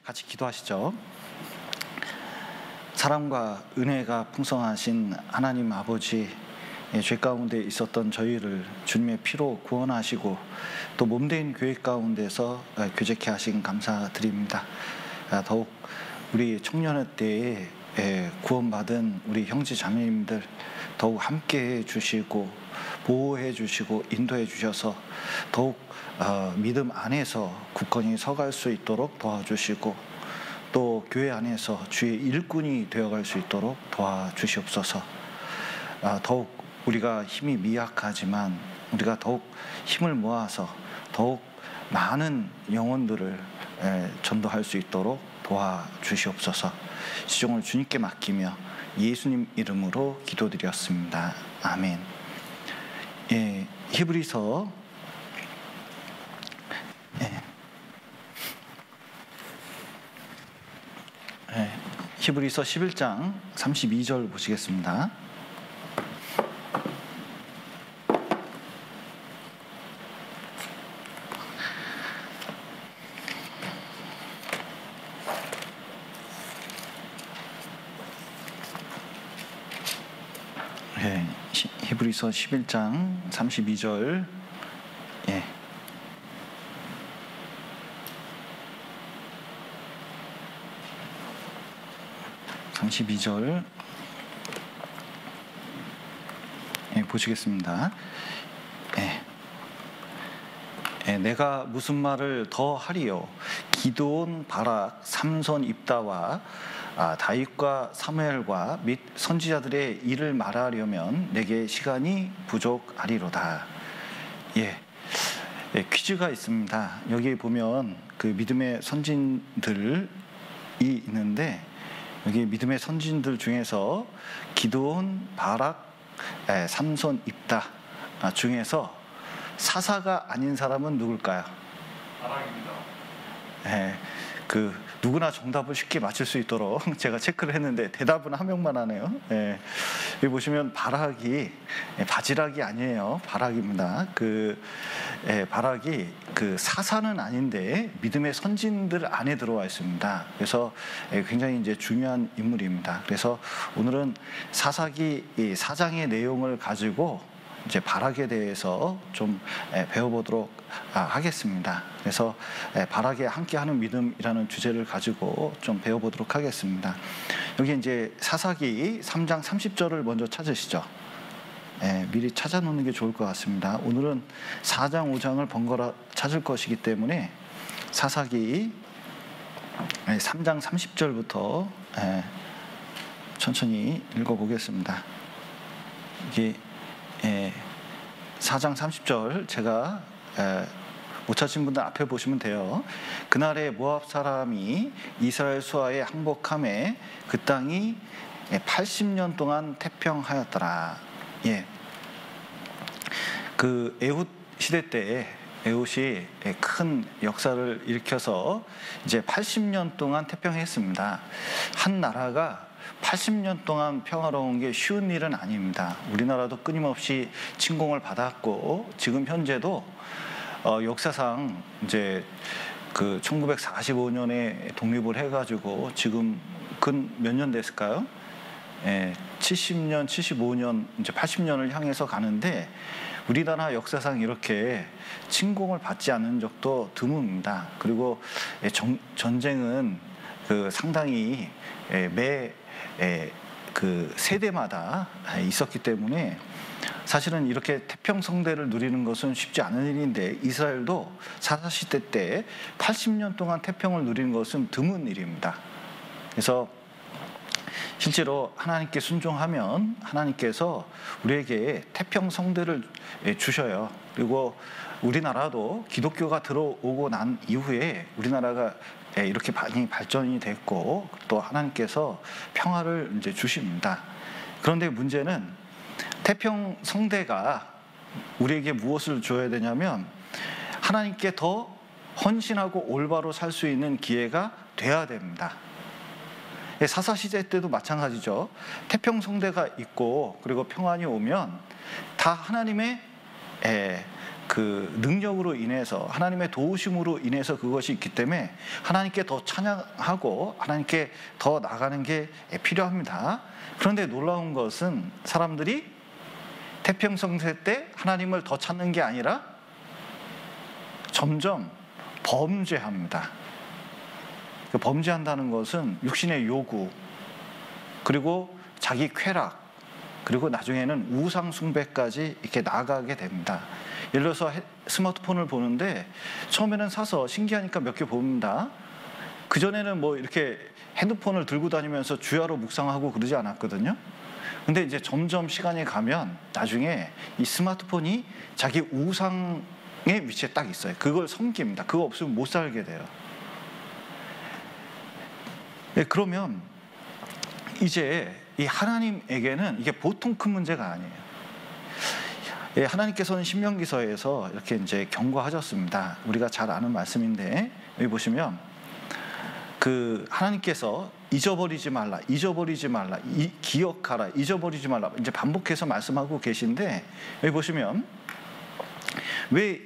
같이 기도하시죠. 사랑과 은혜가 풍성하신 하나님 아버지, 죄 가운데 있었던 저희를 주님의 피로 구원하시고 또 몸된 교회 가운데서 교제케 하신 감사드립니다. 더욱 우리 청년회 때에 구원받은 우리 형제 자매님들 더욱 함께해 주시고 보호해 주시고 인도해 주셔서 더욱 믿음 안에서 굳건히 서갈 수 있도록 도와주시고 또 교회 안에서 주의 일꾼이 되어갈 수 있도록 도와주시옵소서. 더욱 우리가 힘이 미약하지만 우리가 더욱 힘을 모아서 더욱 많은 영혼들을 전도할 수 있도록 도와주시옵소서. 시종을 주님께 맡기며 예수님 이름으로 기도드렸습니다. 아멘. 히브리서 히브리서 11장 32절 보시겠습니다. 히브리서 11장 32절 32절 보시겠습니다. 내가 무슨 말을 더 하리요? 기드온, 바락, 삼손, 입다와 다윗과 사무엘과 및 선지자들의 일을 말하려면 내게 시간이 부족하리로다. 퀴즈가 있습니다. 여기 보면 그 믿음의 선진들이 있는데 여기 믿음의 선진들 중에서 기드온, 바락, 삼손, 입다 중에서 사사가 아닌 사람은 누굴까요? 바락입니다. 누구나 정답을 쉽게 맞출 수 있도록 제가 체크를 했는데 대답은 한 명만 하네요. 여기 보시면 바락이 바지락이 아니에요. 바락입니다. 바락이 사사는 아닌데 믿음의 선진들 안에 들어와 있습니다. 그래서 굉장히 이제 중요한 인물입니다. 그래서 오늘은 사사기 4장의 내용을 가지고 이제 바락에 대해서 좀 배워보도록 하겠습니다. 그래서 바락에 함께하는 믿음이라는 주제를 가지고 좀 배워보도록 하겠습니다. 여기 이제 사사기 3장 30절을 먼저 찾으시죠. 미리 찾아놓는 게 좋을 것 같습니다. 오늘은 4장 5장을 번갈아 찾을 것이기 때문에 사사기 3장 30절부터 천천히 읽어보겠습니다. 이게 4장 30절 제가 못 찾으신 분들 앞에 보시면 돼요. 그날에 모압 사람이 이스라엘 수하에 항복함에 그 땅이 80년 동안 태평하였더라. 그 에훗 시대 때 에훗이 큰 역사를 일으켜서 이제 80년 동안 태평했습니다. 한 나라가 80년 동안 평화로운 게 쉬운 일은 아닙니다. 우리나라도 끊임없이 침공을 받았고 지금 현재도 역사상 이제 1945년에 독립을 해가지고 지금 근 몇 년 됐을까요? 70년, 75년, 이제 80년을 향해서 가는데 우리나라 역사상 이렇게 침공을 받지 않은 적도 드뭅니다. 그리고 전쟁은 상당히 그 세대마다 있었기 때문에 사실은 이렇게 태평성대를 누리는 것은 쉽지 않은 일인데 이스라엘도 사사시대 때 80년 동안 태평을 누리는 것은 드문 일입니다. 그래서 실제로 하나님께 순종하면 하나님께서 우리에게 태평성대를 주셔요. 그리고 우리나라도 기독교가 들어오고 난 이후에 우리나라가 이렇게 많이 발전이 됐고 또 하나님께서 평화를 이제 주십니다. 그런데 문제는 태평성대가 우리에게 무엇을 줘야 되냐면 하나님께 더 헌신하고 올바로 살 수 있는 기회가 돼야 됩니다. 사사시대 때도 마찬가지죠. 태평성대가 있고 그리고 평안이 오면 다 하나님의 그 능력으로 인해서, 하나님의 도우심으로 인해서 그것이 있기 때문에 하나님께 더 찬양하고 하나님께 더 나가는 게 필요합니다. 그런데 놀라운 것은 사람들이 태평성세 때 하나님을 더 찾는 게 아니라 점점 범죄합니다. 범죄한다는 것은 육신의 요구, 그리고 자기 쾌락, 그리고 나중에는 우상 숭배까지 이렇게 나아가게 됩니다. 예를 들어서 스마트폰을 보는데 처음에는 사서 신기하니까 몇 개 봅니다. 그전에는 뭐 이렇게 핸드폰을 들고 다니면서 주야로 묵상하고 그러지 않았거든요. 근데 이제 점점 시간이 가면 나중에 이 스마트폰이 자기 우상의 위치에 딱 있어요. 그걸 섬깁니다. 그거 없으면 못 살게 돼요. 네, 그러면 이제 이 하나님에게는 이게 보통 큰 문제가 아니에요. 예, 하나님께서는 신명기서에서 이렇게 이제 경고하셨습니다. 우리가 잘 아는 말씀인데 여기 보시면 그 하나님께서 잊어버리지 말라, 기억하라, 잊어버리지 말라 이제 반복해서 말씀하고 계신데 여기 보시면 왜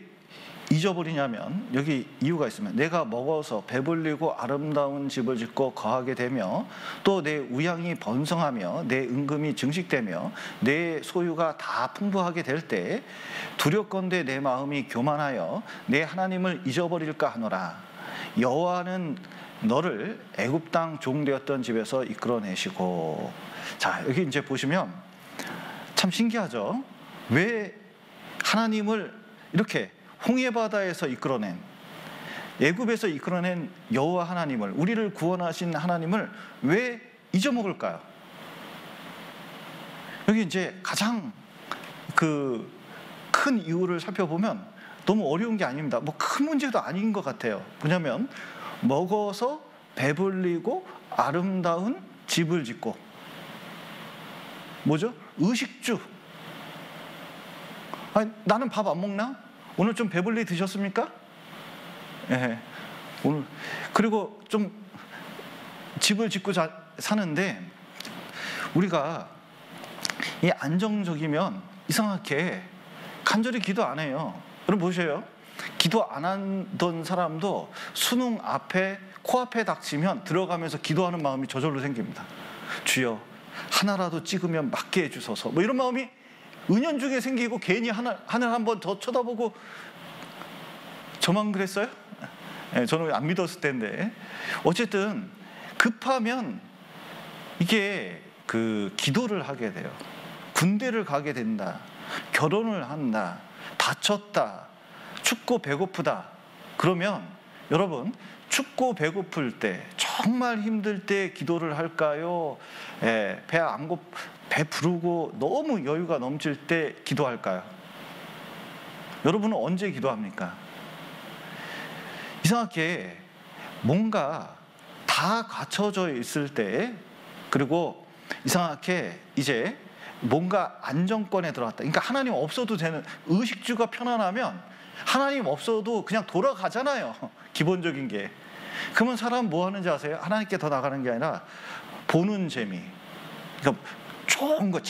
잊어버리냐면 여기 이유가 있으면 내가 먹어서 배불리고 아름다운 집을 짓고 거하게 되며 또 내 우양이 번성하며 내 은금이 증식되며 내 소유가 다 풍부하게 될 때 두렵건대 내 마음이 교만하여 내 하나님을 잊어버릴까 하노라. 여호와는 너를 애굽 땅 종되었던 집에서 이끌어내시고. 자, 여기 이제 보시면 참 신기하죠. 왜 하나님을 이렇게 홍해 바다에서 이끌어낸, 애굽에서 이끌어낸 여호와 하나님을, 우리를 구원하신 하나님을 왜 잊어먹을까요? 여기 이제 가장 그 큰 이유를 살펴보면 너무 어려운 게 아닙니다. 뭐 큰 문제도 아닌 것 같아요. 뭐냐면 먹어서 배불리고 아름다운 집을 짓고, 뭐죠? 의식주. 아니, 나는 밥 안 먹나? 오늘 좀 배불리 드셨습니까? 예. 오늘 그리고 좀 집을 짓고 사는데 우리가 이 안정적이면 이상하게 간절히 기도 안 해요. 여러분 보세요. 기도 안 하던 사람도 수능 앞에 코앞에 닥치면 들어가면서 기도하는 마음이 저절로 생깁니다. 주여 하나라도 찍으면 맞게 해주소서. 뭐 이런 마음이 은연중에 생기고 괜히 하늘 한번 더 쳐다보고. 저만 그랬어요? 네, 저는 안 믿었을 텐데. 어쨌든 급하면 이게 그 기도를 하게 돼요. 군대를 가게 된다. 결혼을 한다. 다쳤다. 춥고 배고프다. 그러면 여러분 춥고 배고플 때, 정말 힘들 때 기도를 할까요? 배 부르고 너무 여유가 넘칠 때 기도할까요? 여러분은 언제 기도합니까? 이상하게 뭔가 다 갖춰져 있을 때, 그리고 이상하게 이제 뭔가 안정권에 들어갔다. 그러니까 하나님 없어도 되는, 의식주가 편안하면 하나님 없어도 그냥 돌아가잖아요. 기본적인 게. 그러면 사람 뭐 하는지 아세요? 하나님께 더 나가는 게 아니라 보는 재미. 그러니까 좋은 거,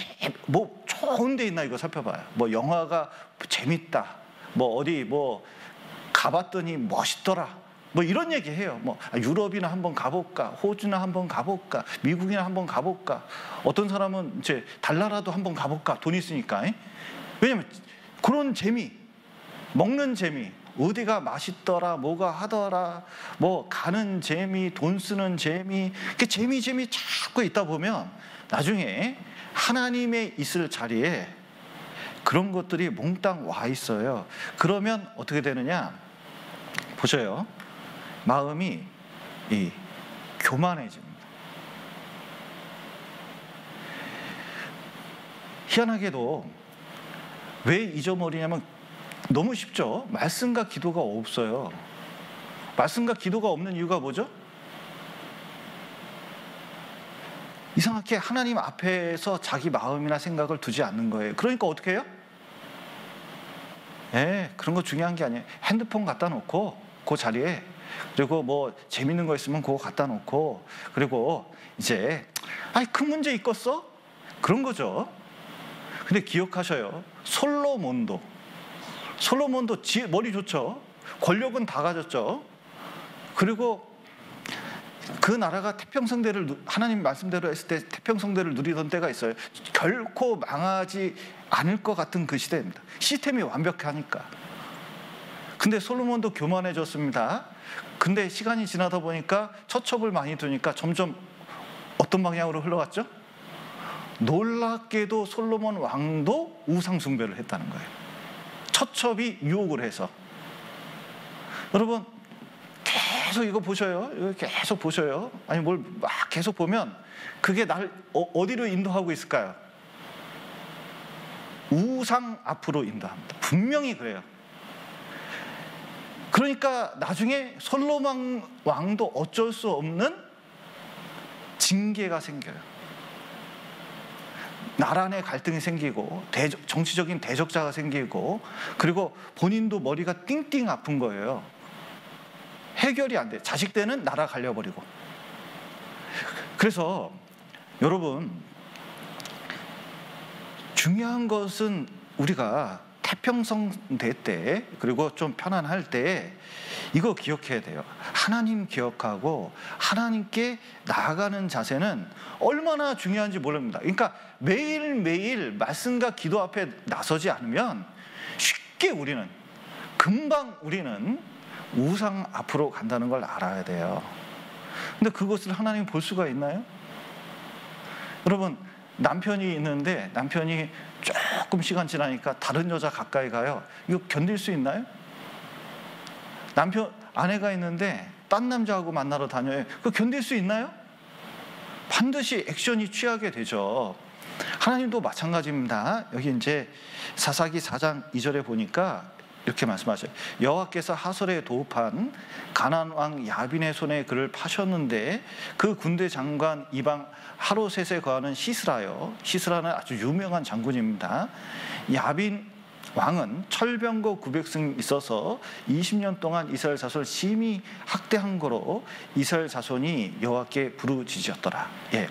뭐 좋은 데 있나 이거 살펴봐요. 뭐 영화가 재밌다. 뭐 어디 뭐 가봤더니 멋있더라. 뭐 이런 얘기 해요. 뭐 유럽이나 한번 가볼까, 호주나 한번 가볼까, 미국이나 한번 가볼까. 어떤 사람은 이제 달나라도 한번 가볼까. 돈 있으니까. 왜냐면 그런 재미, 먹는 재미, 어디가 맛있더라, 뭐가 하더라, 뭐 가는 재미, 돈 쓰는 재미, 그 재미 자꾸 있다 보면 나중에 하나님의 있을 자리에 그런 것들이 몽땅 와 있어요. 그러면 어떻게 되느냐? 보셔요. 마음이 교만해집니다. 희한하게도 왜 잊어버리냐면 너무 쉽죠. 말씀과 기도가 없어요. 말씀과 기도가 없는 이유가 뭐죠? 이상하게 하나님 앞에서 자기 마음이나 생각을 두지 않는 거예요. 그러니까 어떻게 해요? 그런 거 중요한 게 아니에요. 핸드폰 갖다 놓고 그 자리에, 그리고 뭐 재밌는 거 있으면 그거 갖다 놓고, 그리고 이제 큰 문제 있겠어? 그런 거죠. 근데 기억하셔요. 솔로몬도 머리 좋죠. 권력은 다 가졌죠. 그리고 그 나라가 태평성대를, 하나님 말씀대로 했을 때 태평성대를 누리던 때가 있어요. 결코 망하지 않을 것 같은 그 시대입니다. 시스템이 완벽하니까. 근데 솔로몬도 교만해졌습니다. 근데 시간이 지나다 보니까 처첩을 많이 두니까 점점 어떤 방향으로 흘러갔죠? 놀랍게도 솔로몬 왕도 우상 숭배를 했다는 거예요. 처첩이 유혹을 해서. 여러분 계속 이거 보셔요. 이거 계속 보셔요. 아니 뭘 막 계속 보면 그게 날 어디로 인도하고 있을까요? 우상 앞으로 인도합니다. 분명히 그래요. 그러니까 나중에 솔로몬 왕도 어쩔 수 없는 징계가 생겨요. 나라 내 갈등이 생기고 정치적인 대적자가 생기고, 그리고 본인도 머리가 띵띵 아픈 거예요. 해결이 안 돼. 자식 때는 나라 갈려버리고. 그래서 여러분, 중요한 것은 우리가 태평성대 때, 그리고 좀 편안할 때 이거 기억해야 돼요. 하나님 기억하고 하나님께 나아가는 자세는 얼마나 중요한지 모릅니다. 그러니까 매일매일 말씀과 기도 앞에 나서지 않으면 쉽게 금방 우리는 우상 앞으로 간다는 걸 알아야 돼요. 근데 그것을 하나님이 볼 수가 있나요? 여러분, 남편이 있는데 남편이 조금 시간 지나니까 다른 여자 가까이 가요. 이거 견딜 수 있나요? 아내가 있는데 딴 남자하고 만나러 다녀요. 그거 견딜 수 있나요? 반드시 액션이 취하게 되죠. 하나님도 마찬가지입니다. 여기 이제 사사기 4장 2절에 보니까 이렇게 말씀하셔요. 여호와께서 하솔에 도읍한 가나안 왕 야빈의 손에 그를 파셨는데 그 군대 장관 이방 하로셋에 거하는 시스라요. 시스라는 아주 유명한 장군입니다. 야빈 왕은 철병거 900승 있어서 20년 동안 이스라엘 자손을 심히 학대한 거로 이스라엘 자손이 여호와께 부르짖었더라. 예.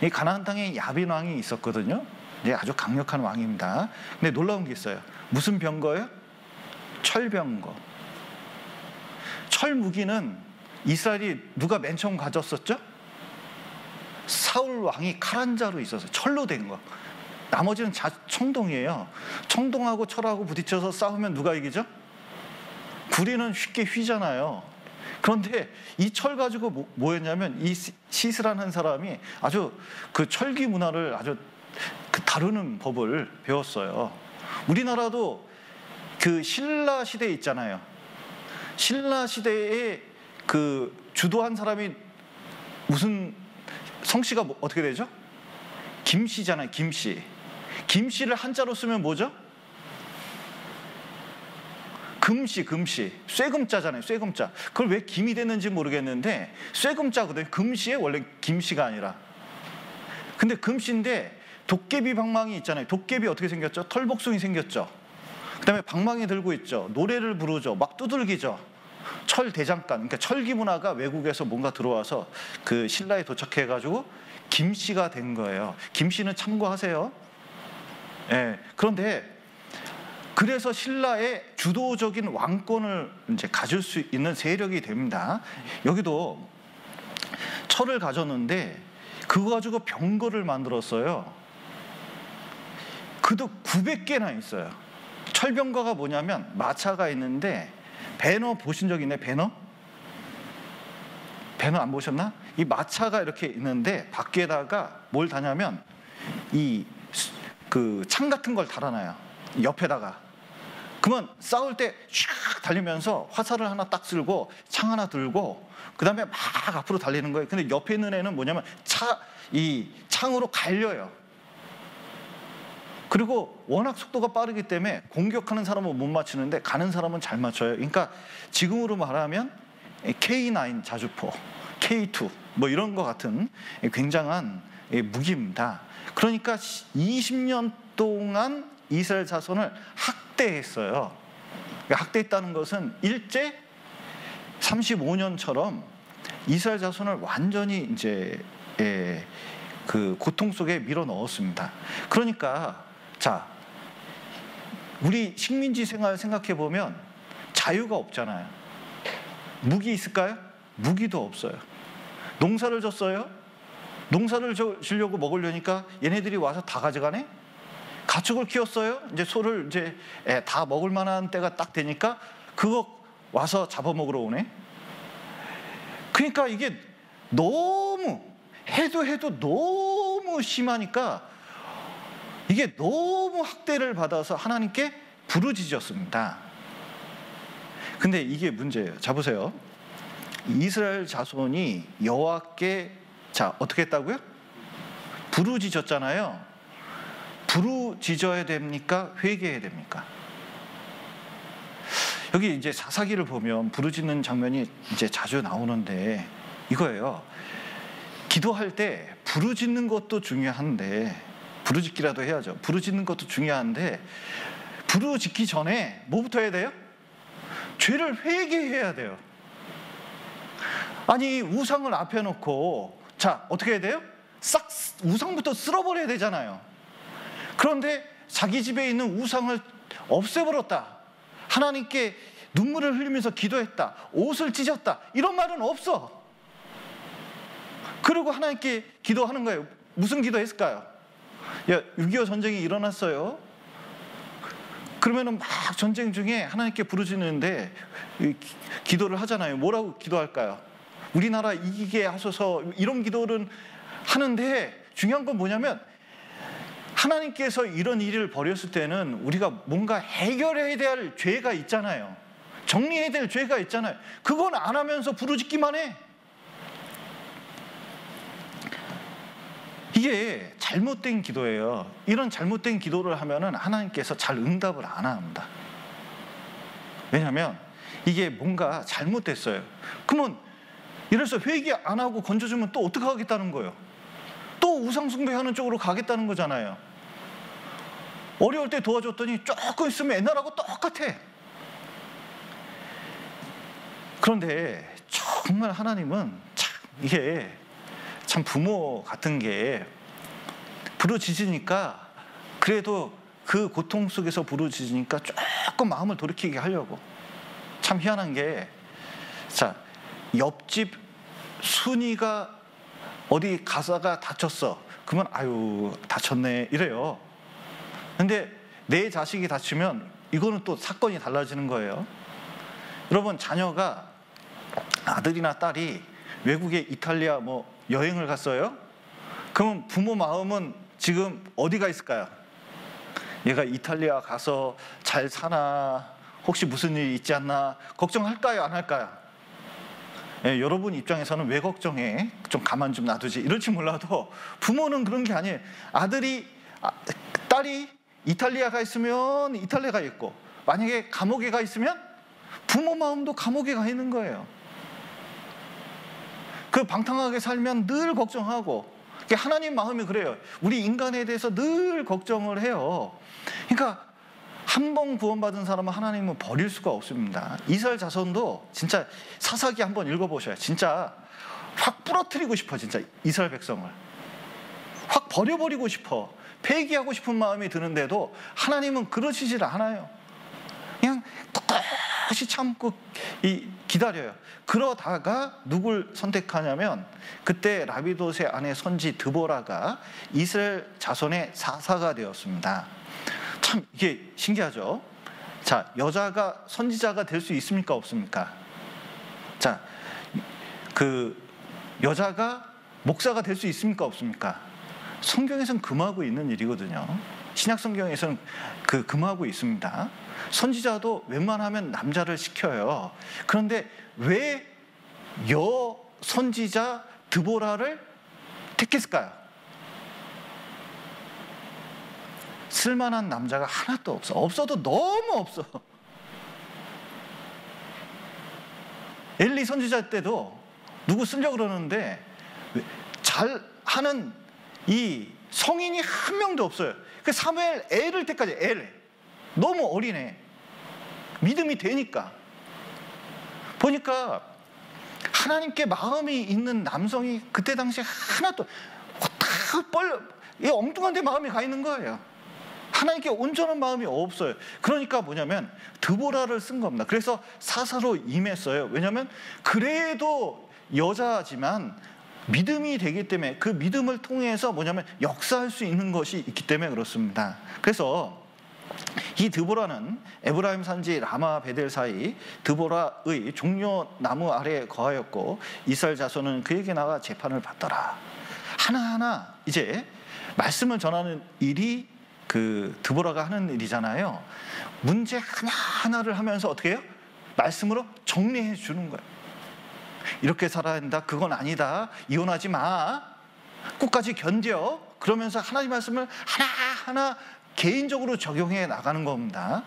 이 가나안 땅에 야빈 왕이 있었거든요. 네, 아주 강력한 왕입니다. 근데 놀라운 게 있어요. 무슨 병거예요? 철병거. 철 무기는 이스라엘이 누가 맨 처음 가졌었죠? 사울 왕이 칼 한 자루 있어서 철로 된 거. 나머지는 청동이에요. 청동하고 철하고 부딪혀서 싸우면 누가 이기죠? 구리는 쉽게 휘잖아요. 그런데 이 철 가지고 뭐였냐면 이 시스라는 사람이 아주 그 철기 문화를 아주 다루는 법을 배웠어요. 우리나라도 그 신라 시대 있잖아요. 신라 시대에 그 주도한 사람이 무슨 성씨가 어떻게 되죠? 김씨잖아요. 김씨. 김씨를 한자로 쓰면 뭐죠? 금씨. 쇠금자잖아요. 쇠금자. 그걸 왜 김이 됐는지 모르겠는데 쇠금자거든요. 금씨에 원래 김씨가 아니라. 근데 금씨인데 도깨비 방망이 있잖아요. 도깨비 어떻게 생겼죠? 털복숭이 생겼죠. 그 다음에 방망이 들고 있죠. 노래를 부르죠. 막 두들기죠. 철 대장간. 그러니까 철기 문화가 외국에서 뭔가 들어와서 그 신라에 도착해가지고 김씨가 된 거예요. 김씨는 참고하세요. 예. 그런데 그래서 신라의 주도적인 왕권을 이제 가질 수 있는 세력이 됩니다. 여기도 철을 가졌는데 그거 가지고 병거를 만들었어요. 그도 900개나 있어요. 철병거가 뭐냐면 마차가 있는데 배너 보신 적 있나요? 배너 안 보셨나? 이 마차가 이렇게 있는데 밖에다가 뭘 다냐면 이 그 창 같은 걸 달아놔요. 옆에다가. 그러면 싸울 때 슉 달리면서 화살을 하나 딱 쓸고 창 하나 들고 그 다음에 막 앞으로 달리는 거예요. 근데 옆에 있는 애는 뭐냐면 이 창으로 갈려요. 그리고 워낙 속도가 빠르기 때문에 공격하는 사람은 못 맞추는데 가는 사람은 잘 맞춰요. 그러니까 지금으로 말하면 K9 자주포, K2 뭐 이런 거 같은 굉장한 무기입니다. 그러니까 20년 동안 이스라엘 자손을 학대했어요. 학대했다는 것은 일제 35년처럼 이스라엘 자손을 완전히 이제 그 고통 속에 밀어 넣었습니다. 그러니까 자, 우리 식민지 생활 생각해 보면 자유가 없잖아요. 무기 있을까요? 무기도 없어요. 농사를 졌어요? 농사를 지려고 먹으려니까 얘네들이 와서 다 가져가네? 가축을 키웠어요? 이제 소를 이제 다 먹을 만한 때가 딱 되니까 그거 와서 잡아먹으러 오네? 그러니까 이게 너무 해도 너무 심하니까 이게 너무 학대를 받아서 하나님께 부르짖었습니다. 근데 이게 문제예요. 자, 보세요. 이스라엘 자손이 여호와께 어떻게 했다고요? 부르짖었잖아요. 부르짖어야 됩니까? 회개해야 됩니까? 여기 이제 사사기를 보면 부르짖는 장면이 이제 자주 나오는데 이거예요. 기도할 때 부르짖는 것도 중요한데, 부르짖기라도 해야죠. 부르짖는 것도 중요한데 부르짖기 전에 뭐부터 해야 돼요? 죄를 회개해야 돼요. 아니, 우상을 앞에 놓고 어떻게 해야 돼요? 싹 우상부터 쓸어버려야 되잖아요. 그런데 자기 집에 있는 우상을 없애버렸다, 하나님께 눈물을 흘리면서 기도했다, 옷을 찢었다, 이런 말은 없어. 그리고 하나님께 기도하는 거예요. 무슨 기도했을까요? 6.25 전쟁이 일어났어요. 그러면은 막 전쟁 중에 하나님께 부르짖는데 기도를 하잖아요. 뭐라고 기도할까요? 우리나라 이기게 하소서, 이런 기도를 하는데 중요한 건 뭐냐면 하나님께서 이런 일을 벌였을 때는 우리가 뭔가 해결해야 될 죄가 있잖아요. 정리해야 될 죄가 있잖아요. 그건 안 하면서 부르짖기만 해. 이게 잘못된 기도예요. 이런 잘못된 기도를 하면은 하나님께서 잘 응답을 안 합니다. 왜냐하면 이게 뭔가 잘못됐어요. 그러면 이래서 회개 안 하고 건져주면 또 어떻게 하겠다는 거예요? 또 우상숭배하는 쪽으로 가겠다는 거잖아요. 어려울 때 도와줬더니 조금 있으면 옛날하고 똑같아. 그런데 정말 하나님은 이게 참 부모 같은 게 부르짖으니까, 그래도 그 고통 속에서 부르짖으니까 조금 마음을 돌이키게 하려고. 참 희한한 게, 옆집 순이가 어디 가사가 다쳤어. 그러면 아유 다쳤네 이래요. 근데 내 자식이 다치면 이거는 또 사건이 달라지는 거예요. 여러분, 자녀가, 아들이나 딸이 외국에 이탈리아 여행을 갔어요. 그러면 부모 마음은 지금 어디가 있을까요? 얘가 이탈리아 가서 잘 사나, 혹시 무슨 일이 있지 않나 걱정할까요, 안 할까요? 여러분 입장에서는 왜 걱정해? 좀 가만 좀 놔두지, 이럴지 몰라도 부모는 그런 게 아니에요. 딸이 이탈리아 가 있으면 이탈리아 가 있고, 만약에 감옥에 가 있으면 부모 마음도 감옥에 가 있는 거예요. 그 방탕하게 살면 늘 걱정하고, 하나님 마음이 그래요. 우리 인간에 대해서 늘 걱정을 해요. 그러니까 한 번 구원받은 사람은 하나님은 버릴 수가 없습니다. 이스라엘 자손도 진짜 사사기 한번 읽어보셔요. 진짜 확 부러뜨리고 싶어. 진짜 이스라엘 백성을 확 버려버리고 싶어. 폐기하고 싶은 마음이 드는데도 하나님은 그러시질 않아요. 그냥 똑같이 참고 기다려요. 그러다가 누굴 선택하냐면, 그때 라비옷의 아내 선지 드보라가 이스라엘 자손의 사사가 되었습니다. 참 이게 신기하죠. 여자가 선지자가 될 수 있습니까, 없습니까? 여자가 목사가 될 수 있습니까, 없습니까? 성경에서는 금하고 있는 일이거든요. 신약 성경에서는 금하고 있습니다. 선지자도 웬만하면 남자를 시켜요. 그런데 왜 선지자 드보라를 택했을까요? 쓸만한 남자가 하나도 없어. 없어도 너무 없어. 엘리 선지자 때도 누구 쓰려고 그러는데 잘하는 이 성인이 한 명도 없어요. 그 사무엘 엘을 때까지 너무 어리네. 믿음이 되니까. 보니까 하나님께 마음이 있는 남성이 그때 당시에 하나도 다 엉뚱한 데 마음이 가 있는 거예요. 하나님께 온전한 마음이 없어요. 그러니까 뭐냐면 드보라를 쓴 겁니다. 그래서 사사로 임했어요. 왜냐하면 그래도 여자지만 믿음이 되기 때문에, 그 믿음을 통해서 뭐냐면 역사할 수 있는 것이 있기 때문에 그렇습니다. 그래서 이 드보라는 에브라임 산지 라마 베델 사이 드보라의 종려 나무 아래에 거하였고, 이스라엘 자손은 그에게 나가 재판을 받더라. 하나하나 이제 말씀을 전하는 일이 그 드보라가 하는 일이잖아요. 문제 하나하나를 하면서 어떻게 해요? 말씀으로 정리해 주는 거예요. 이렇게 살아야 한다, 그건 아니다, 이혼하지 마, 끝까지 견뎌, 그러면서 하나님 말씀을 하나하나 개인적으로 적용해 나가는 겁니다.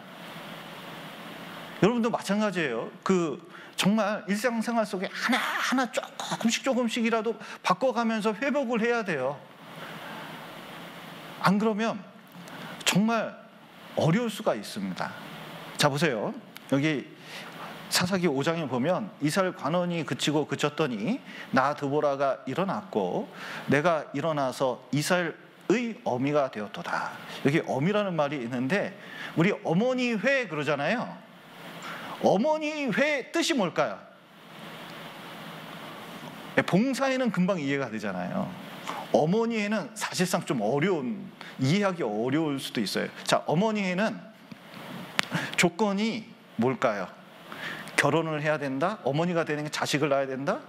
여러분도 마찬가지예요. 정말 일상생활 속에 하나하나 조금씩이라도 바꿔가면서 회복을 해야 돼요. 안 그러면 정말 어려울 수가 있습니다. 자, 보세요. 여기 사사기 5장에 보면 이스라엘 관원이 그쳤더니 나 드보라가 일어났고 내가 일어나서 이스라엘의 어미가 되었도다. 여기 어미라는 말이 있는데 우리 어머니 회 그러잖아요. 어머니 회 뜻이 뭘까요? 봉사에는 금방 이해가 되잖아요. 어머니에는 사실상 좀 이해하기 어려울 수도 있어요. 자, 어머니에는 조건이 뭘까요? 결혼을 해야 된다? 어머니가 되는 게 자식을 낳아야 된다?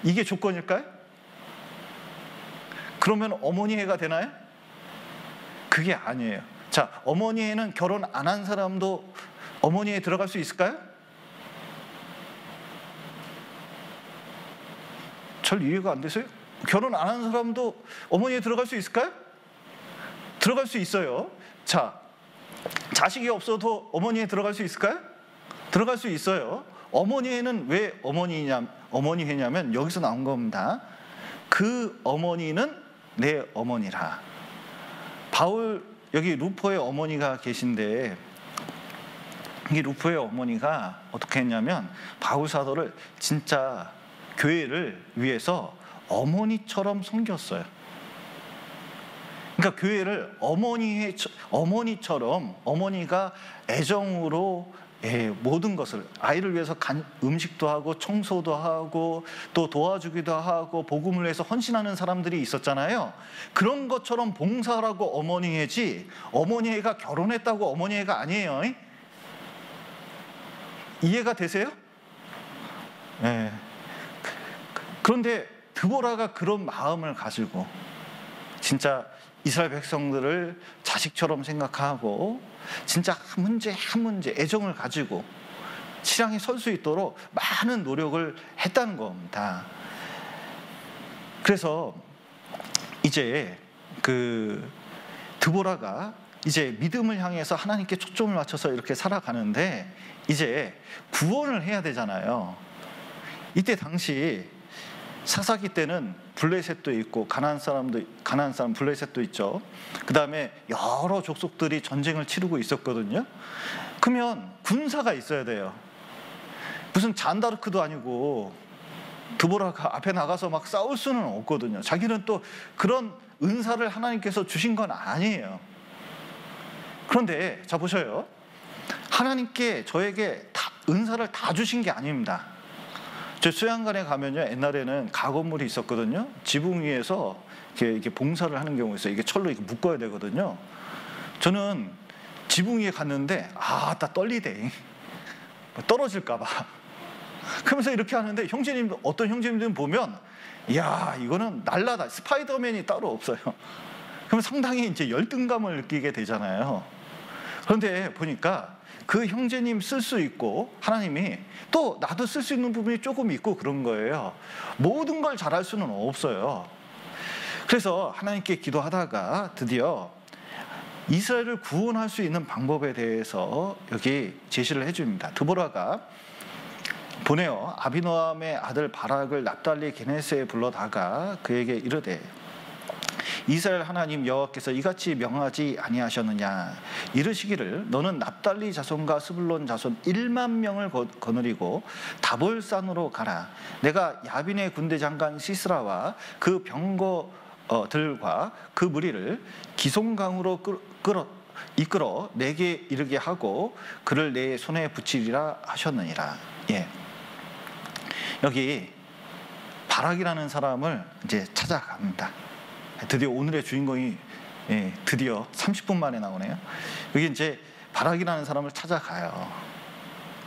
이게 조건일까요? 그러면 어머니회가 되나요? 그게 아니에요. 자, 어머니회는 결혼 안 한 사람도 어머니회에 들어갈 수 있을까요? 잘 이해가 안 되세요? 결혼 안 한 사람도 어머니에 들어갈 수 있을까요? 들어갈 수 있어요. 자, 자식이 없어도 어머니에 들어갈 수 있을까요? 들어갈 수 있어요. 어머니회는 왜 어머니회냐면 여기서 나온 겁니다. 그 어머니는 내 어머니라. 여기 루포의 어머니가 계신데, 이 루포의 어머니가 어떻게 했냐면 바울 사도를 진짜 교회를 위해서 어머니처럼 섬겼어요. 그러니까 교회를 어머니처럼, 어머니가 애정으로 모든 것을, 아이를 위해서 음식도 하고 청소도 하고 또 도와주기도 하고 복음을 위해서 헌신하는 사람들이 있었잖아요. 그런 것처럼 봉사라고 어머니회지, 어머니회가 결혼했다고 어머니회가 아니에요. 이해가 되세요? 네. 그런데 드보라가 그런 마음을 가지고 진짜 이스라엘 백성들을 자식처럼 생각하고 진짜 한 문제 애정을 가지고 치량에 설 수 있도록 많은 노력을 했다는 겁니다. 그래서 이제 드보라가 이제 믿음을 향해서 하나님께 초점을 맞춰서 이렇게 살아가는데 이제 구원을 해야 되잖아요. 이때 당시 사사기 때는 블레셋도 있고 가나안 사람 블레셋도 있죠. 그 다음에 여러 족속들이 전쟁을 치르고 있었거든요. 그러면 군사가 있어야 돼요. 무슨 잔다르크도 아니고 드보라가 앞에 나가서 막 싸울 수는 없거든요. 자기는 또 그런 은사를 하나님께서 주신 건 아니에요. 그런데 자 보셔요. 하나님께 저에게 은사를 다 주신 게 아닙니다. 저 수양관에 가면요, 옛날에는 가건물이 있었거든요. 지붕 위에서 이렇게 봉사를 하는 경우가 있어요. 이게 철로 이렇게 묶어야 되거든요. 저는 지붕 위에 갔는데 나 떨리대. 떨어질까봐. 그러면서 이렇게 하는데 어떤 형제님들은 보면 이야, 이거는 날라다. 스파이더맨이 따로 없어요. 그러면 상당히 이제 열등감을 느끼게 되잖아요. 그런데 보니까 그 형제님 쓸 수 있고 하나님이 또 나도 쓸 수 있는 부분이 조금 있고 그런 거예요. 모든 걸 잘할 수는 없어요. 그래서 하나님께 기도하다가 드디어 이스라엘을 구원할 수 있는 방법에 대해서 여기 제시를 해줍니다. 드보라가 보내어 아비노함의 아들 바락을 납달리 게네스에 불러다가 그에게 이르되 이스라엘 하나님 여호와께서 이같이 명하지 아니하셨느냐 이르시기를 너는 납달리 자손과 스불론 자손 1만 명을 거느리고 다볼산으로 가라. 내가 야빈의 군대 장관 시스라와 그 병거 들과 그 무리를 기송강으로 이끌어 내게 이르게 하고 그를 내 손에 붙이리라 하셨느니라. 예. 여기 바락이라는 사람을 이제 찾아갑니다. 드디어 오늘의 주인공이 드디어 30분 만에 나오네요. 여기 이제 바락이라는 사람을 찾아가요.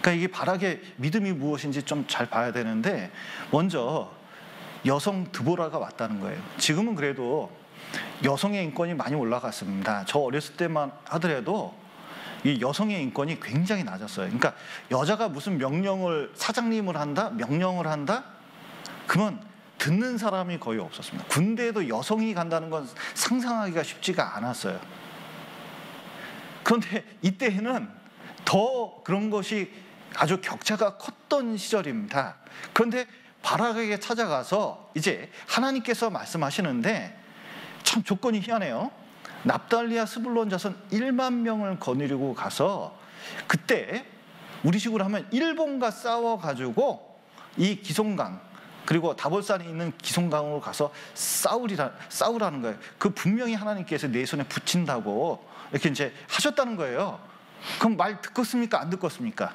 그러니까 이게 바락의 믿음이 무엇인지 좀 잘 봐야 되는데, 먼저 여성 드보라가 왔다는 거예요. 지금은 그래도 여성의 인권이 많이 올라갔습니다. 저 어렸을 때만 하더라도 이 여성의 인권이 굉장히 낮았어요. 그러니까 여자가 무슨 사장님을 한다, 명령을 한다, 그러면 듣는 사람이 거의 없었습니다. 군대에도 여성이 간다는 건 상상하기가 쉽지가 않았어요. 그런데 이때에는 더 그런 것이 아주 격차가 컸던 시절입니다. 그런데 바락에게 찾아가서 이제 하나님께서 말씀하시는데 참 조건이 희한해요. 납달리와 스불론 자손 1만 명을 거느리고 가서, 그때 우리식으로 하면 일본과 싸워가지고 이 기송강, 그리고 다볼산에 있는 기송강으로 가서 싸우라는 거예요. 그 분명히 하나님께서 내 손에 붙인다고 이렇게 이제 하셨다는 거예요. 그럼 말 듣겠습니까? 안 듣겠습니까?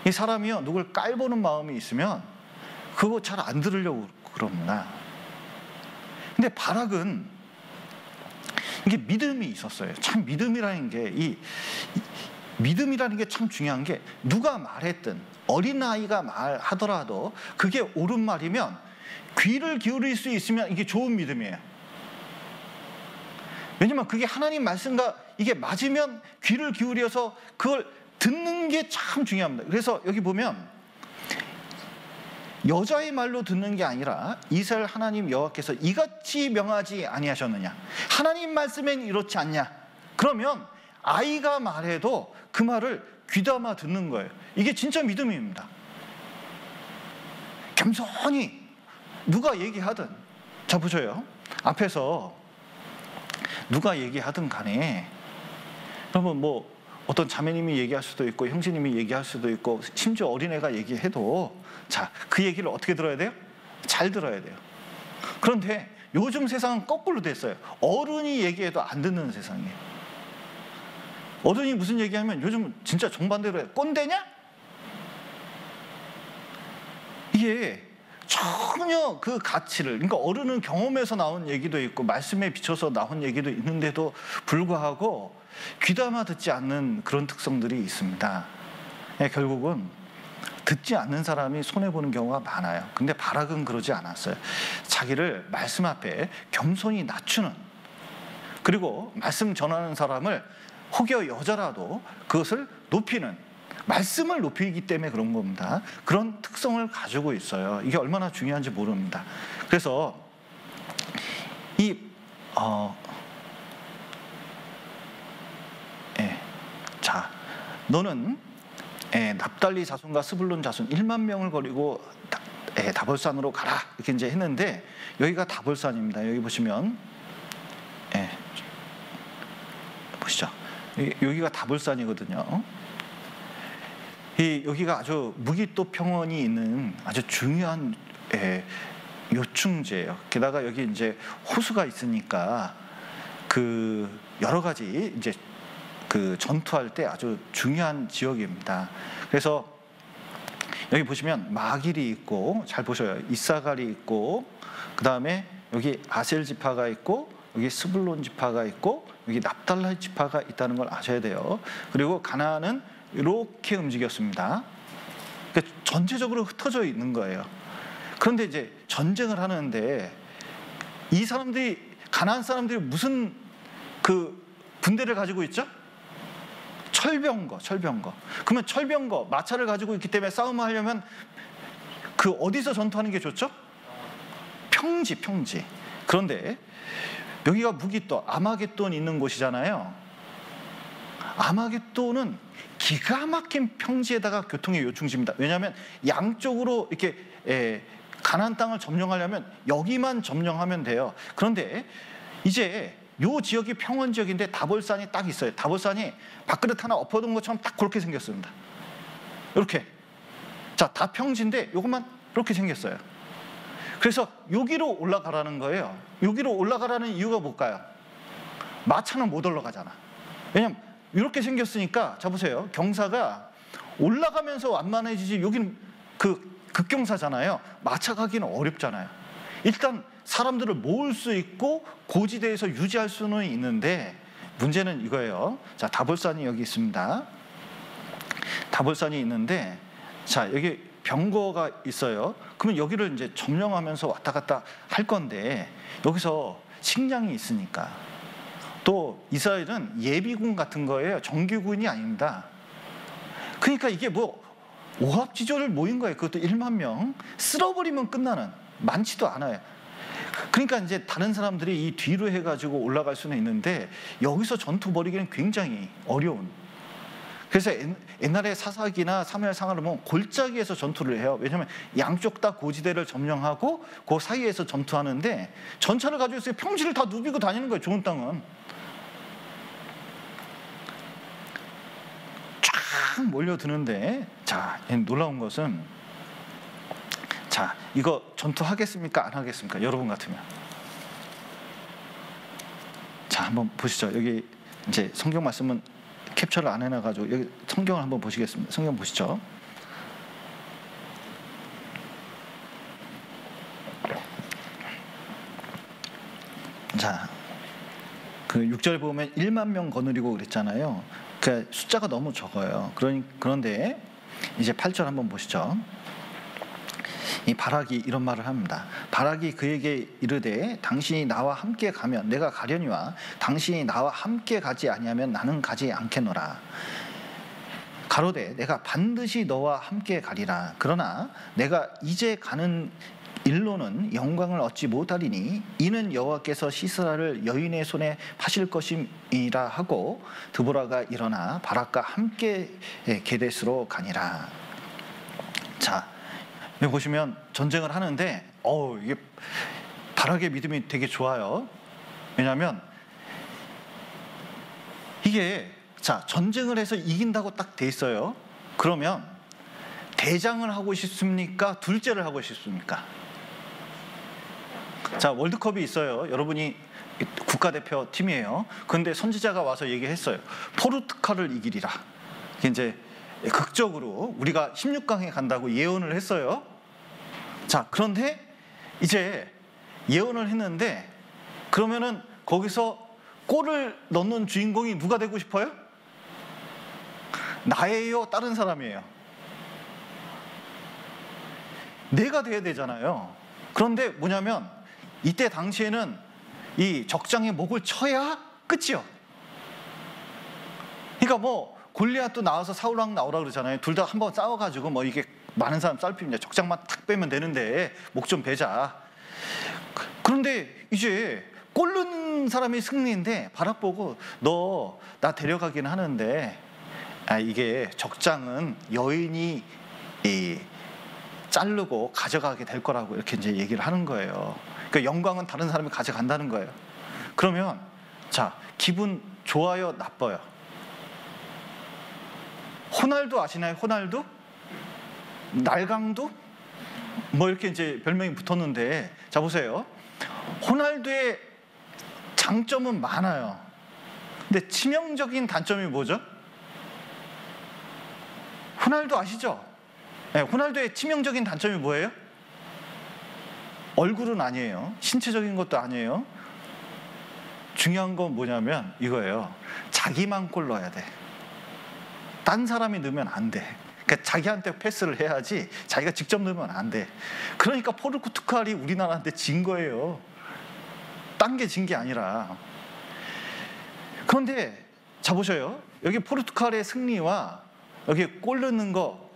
이 사람이요, 누굴 깔보는 마음이 있으면 그거 잘 안 들으려고 그럽니다. 근데 바락은 이게 믿음이 있었어요. 참 믿음이라는 게 믿음이라는 게 참 중요한 게, 누가 말했든 어린아이가 말하더라도 그게 옳은 말이면 귀를 기울일 수 있으면 이게 좋은 믿음이에요. 왜냐면 그게 하나님 말씀과 이게 맞으면 귀를 기울여서 그걸 듣는 게 참 중요합니다. 그래서 여기 보면 여자의 말로 듣는 게 아니라 이스라엘 하나님 여호와께서 이같이 명하지 아니하셨느냐, 하나님 말씀엔 이렇지 않냐, 그러면 아이가 말해도 그 말을 귀담아 듣는 거예요. 이게 진짜 믿음입니다. 겸손히 누가 얘기하든, 자 보셔요, 앞에서 누가 얘기하든 간에, 그러면 뭐 어떤 자매님이 얘기할 수도 있고 형제님이 얘기할 수도 있고 심지어 어린애가 얘기해도, 자, 그 얘기를 어떻게 들어야 돼요? 잘 들어야 돼요. 그런데 요즘 세상은 거꾸로 됐어요. 어른이 얘기해도 안 듣는 세상이에요. 어른이 무슨 얘기하면 요즘 진짜 정반대로 해요. 꼰대냐? 이게 전혀 그 가치를, 그러니까 어른은 경험에서 나온 얘기도 있고 말씀에 비춰서 나온 얘기도 있는데도 불구하고 귀담아 듣지 않는 그런 특성들이 있습니다. 결국은 듣지 않는 사람이 손해보는 경우가 많아요. 근데 바락은 그러지 않았어요. 자기를 말씀 앞에 겸손히 낮추는, 그리고 말씀 전하는 사람을 혹여 여자라도 그것을 높이는, 말씀을 높이기 때문에 그런 겁니다. 그런 특성을 가지고 있어요. 이게 얼마나 중요한지 모릅니다. 그래서 자, 너는 납달리 자손과 스불론 자손 1만 명을 거리고 다볼산으로 가라, 이렇게 이제 했는데, 여기가 다볼산입니다. 여기 보시면 보시죠. 여기가 다볼산이거든요. 여기가 아주 무기또 평원이 있는 아주 중요한 요충지예요. 게다가 여기 이제 호수가 있으니까 그 여러 가지 이제 그 전투할 때 아주 중요한 지역입니다. 그래서 여기 보시면 마길이 있고, 잘 보셔요. 이사갈이 있고, 그 다음에 여기 아셀 지파가 있고, 여기 스불론 지파가 있고, 여기 납달리 지파가 있다는 걸 아셔야 돼요. 그리고 가나안은 이렇게 움직였습니다. 그러니까 전체적으로 흩어져 있는 거예요. 그런데 이제 전쟁을 하는데 이 사람들이, 가나안 사람들이 무슨 그 군대를 가지고 있죠? 철병거. 그러면 철병거, 마차를 가지고 있기 때문에 싸움을 하려면 그 어디서 전투하는 게 좋죠? 평지. 그런데 여기가 무기또, 아마겟돈 있는 곳이잖아요. 아마겟돈은 기가 막힌 평지에다가 교통의 요충지입니다. 왜냐하면 양쪽으로 이렇게 가나안 땅을 점령하려면 여기만 점령하면 돼요. 그런데 이제 요 지역이 평원 지역인데 다볼산이 딱 있어요. 다볼산이 밥그릇 하나 엎어둔 것처럼 딱 그렇게 생겼습니다. 이렇게. 자, 다 평지인데 요것만 이렇게 생겼어요. 그래서 여기로 올라가라는 거예요. 여기로 올라가라는 이유가 뭘까요? 마차는 못 올라가잖아. 왜냐면 이렇게 생겼으니까, 자 보세요. 경사가 올라가면서 완만해지지, 여기는 그 급경사잖아요. 마차 가기는 어렵잖아요. 일단 사람들을 모을 수 있고 고지대에서 유지할 수는 있는데, 문제는 이거예요. 자, 다볼산이 여기 있습니다. 다볼산이 있는데, 자, 여기 병거가 있어요. 그러면 여기를 이제 점령하면서 왔다 갔다 할 건데, 여기서 식량이 있으니까. 또 이스라엘은 예비군 같은 거예요. 정규군이 아닙니다. 그러니까 이게 뭐 오합지졸을 모인 거예요. 그것도 1만 명. 쓸어버리면 끝나는, 많지도 않아요. 그러니까 이제 다른 사람들이 이 뒤로 해가지고 올라갈 수는 있는데, 여기서 전투 벌이기는 굉장히 어려운. 그래서 옛날에 사사기나 사무엘 상하를 보면 골짜기에서 전투를 해요. 왜냐하면 양쪽 다 고지대를 점령하고 그 사이에서 전투하는데, 전차를 가지고 있어요. 평지를 다 누비고 다니는 거예요. 좋은 땅은 쫙 몰려드는데, 자, 놀라운 것은, 자, 이거 전투하겠습니까? 안 하겠습니까? 여러분 같으면. 자, 한번 보시죠. 여기 이제 성경 말씀은 캡처를 안 해놔가지고 여기 성경을 한번 보시겠습니다. 성경 보시죠. 자, 그 6절에 보면 1만 명 거느리고 그랬잖아요. 그 숫자가 너무 적어요. 그런데 이제 8절 한번 보시죠. 이 바락이 이런 말을 합니다. 바락이 그에게 이르되 당신이 나와 함께 가면 내가 가려니와 당신이 나와 함께 가지 아니하면 나는 가지 않겠노라. 가로되 내가 반드시 너와 함께 가리라. 그러나 내가 이제 가는 일로는 영광을 얻지 못하리니 이는 여호와께서 시스라를 여인의 손에 파실 것임이라 하고, 드보라가 일어나 바락과 함께 게데스로 가니라. 자, 여기 보시면 전쟁을 하는데, 이게 바락의 믿음이 되게 좋아요. 왜냐하면 이게, 자, 전쟁을 해서 이긴다고 딱 돼 있어요. 그러면 대장을 하고 싶습니까? 둘째를 하고 싶습니까? 자, 월드컵이 있어요. 여러분이 국가대표 팀이에요. 그런데 선지자가 와서 얘기했어요. 포르투갈을 이기리라. 이제 극적으로 우리가 16강에 간다고 예언을 했어요. 자, 그런데 이제 예언을 했는데, 그러면은 거기서 골을 넣는 주인공이 누가 되고 싶어요? 나예요? 다른 사람이에요? 내가 돼야 되잖아요. 그런데 뭐냐면 이때 당시에는 이 적장의 목을 쳐야 끝이요. 그러니까 뭐 골리앗도 나와서 사울왕 나오라 그러잖아요. 둘 다 한번 싸워가지고 뭐 이게 많은 사람 쌀핍니다. 적장만 탁 빼면 되는데 목 좀 베자. 그런데 이제 골 넣는 사람이 승리인데, 바락 보고 너 나 데려가긴 하는데, 이게 적장은 여인이 자르고 가져가게 될 거라고 이렇게 이제 얘기를 하는 거예요. 그러니까 영광은 다른 사람이 가져간다는 거예요. 그러면 자, 기분 좋아요, 나빠요? 호날두 아시나요? 호날두? 날강두? 뭐 이렇게 이제 별명이 붙었는데, 자 보세요. 호날두의 장점은 많아요. 근데 치명적인 단점이 뭐죠? 호날두 아시죠? 네, 호날두의 치명적인 단점이 뭐예요? 얼굴은 아니에요. 신체적인 것도 아니에요. 중요한 건 뭐냐면 이거예요. 자기만 골 넣어야 돼. 딴 사람이 넣으면 안 돼. 그러니까 자기한테 패스를 해야지 자기가 직접 넣으면 안 돼. 그러니까 포르투갈이 우리나라한테 진 거예요. 딴 게 진 게 아니라. 그런데 자 보셔요. 여기 포르투갈의 승리와 여기 골 넣는 거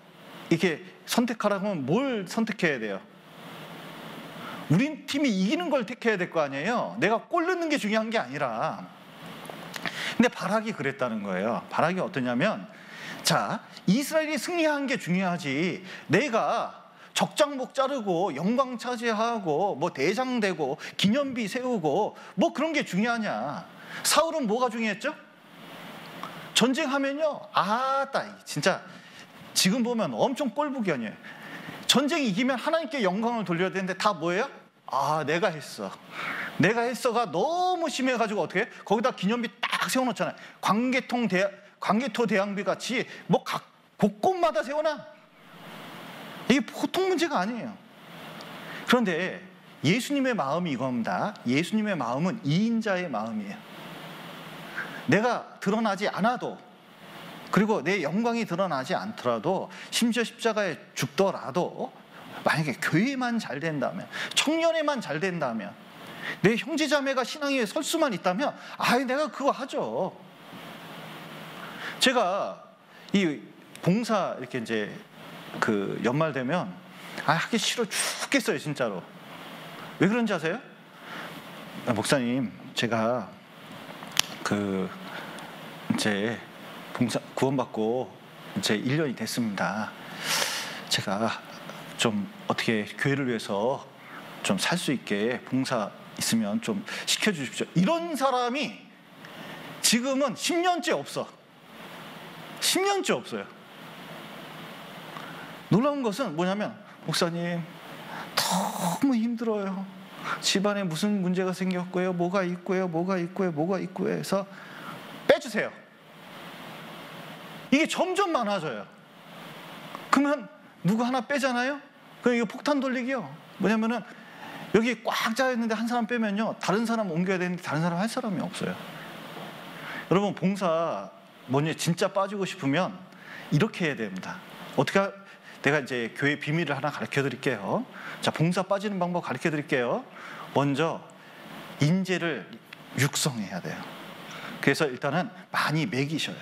이렇게 선택하라고 하면 뭘 선택해야 돼요? 우리 팀이 이기는 걸 택해야 될 거 아니에요. 내가 골 넣는 게 중요한 게 아니라. 근데 바락이 그랬다는 거예요. 바락이 어떠냐면, 자, 이스라엘이 승리한 게 중요하지, 내가 적장목 자르고 영광 차지하고 뭐 대장 되고 기념비 세우고 뭐 그런 게 중요하냐. 사울은 뭐가 중요했죠? 전쟁하면요, 진짜 지금 보면 엄청 꼴보기아니에요. 전쟁 이기면 하나님께 영광을 돌려야 되는데 다 뭐예요? 내가 했어. 내가 했어가 너무 심해가지고 어떻게 해? 거기다 기념비 딱 세워놓잖아요. 광개토 대왕비 같이 뭐 각 곳곳마다 세워놔. 이게 보통 문제가 아니에요. 그런데 예수님의 마음이 이겁니다. 예수님의 마음은 이인자의 마음이에요. 내가 드러나지 않아도, 그리고 내 영광이 드러나지 않더라도, 심지어 십자가에 죽더라도 만약에 교회만 잘 된다면, 청년회만 잘 된다면, 내 형제자매가 신앙에 설 수만 있다면 내가 그거 하죠. 제가 이 봉사 이렇게 이제 그 연말 되면 하기 싫어 죽겠어요, 진짜로. 왜 그런지 아세요? 목사님, 제가 그 이제 봉사 구원받고 이제 1년이 됐습니다. 제가 좀 어떻게 교회를 위해서 좀 살 수 있게 봉사 있으면 좀 시켜주십시오. 이런 사람이 지금은 10년째 없어. 10년째 없어요. 놀라운 것은 뭐냐면, 목사님 너무 힘들어요. 집안에 무슨 문제가 생겼고요, 뭐가 있고요 해서 빼주세요. 이게 점점 많아져요. 그러면 누구 하나 빼잖아요? 그럼 이거 폭탄 돌리기요. 뭐냐면은 여기 꽉 짜있는데 한 사람 빼면요, 다른 사람 옮겨야 되는데 다른 사람 할 사람이 없어요. 여러분, 봉사 뭐냐 진짜 빠지고 싶으면 이렇게 해야 됩니다. 내가 이제 교회 비밀을 하나 가르쳐 드릴게요. 자, 봉사 빠지는 방법 가르쳐 드릴게요. 먼저 인재를 육성해야 돼요. 그래서 일단은 많이 먹이셔요.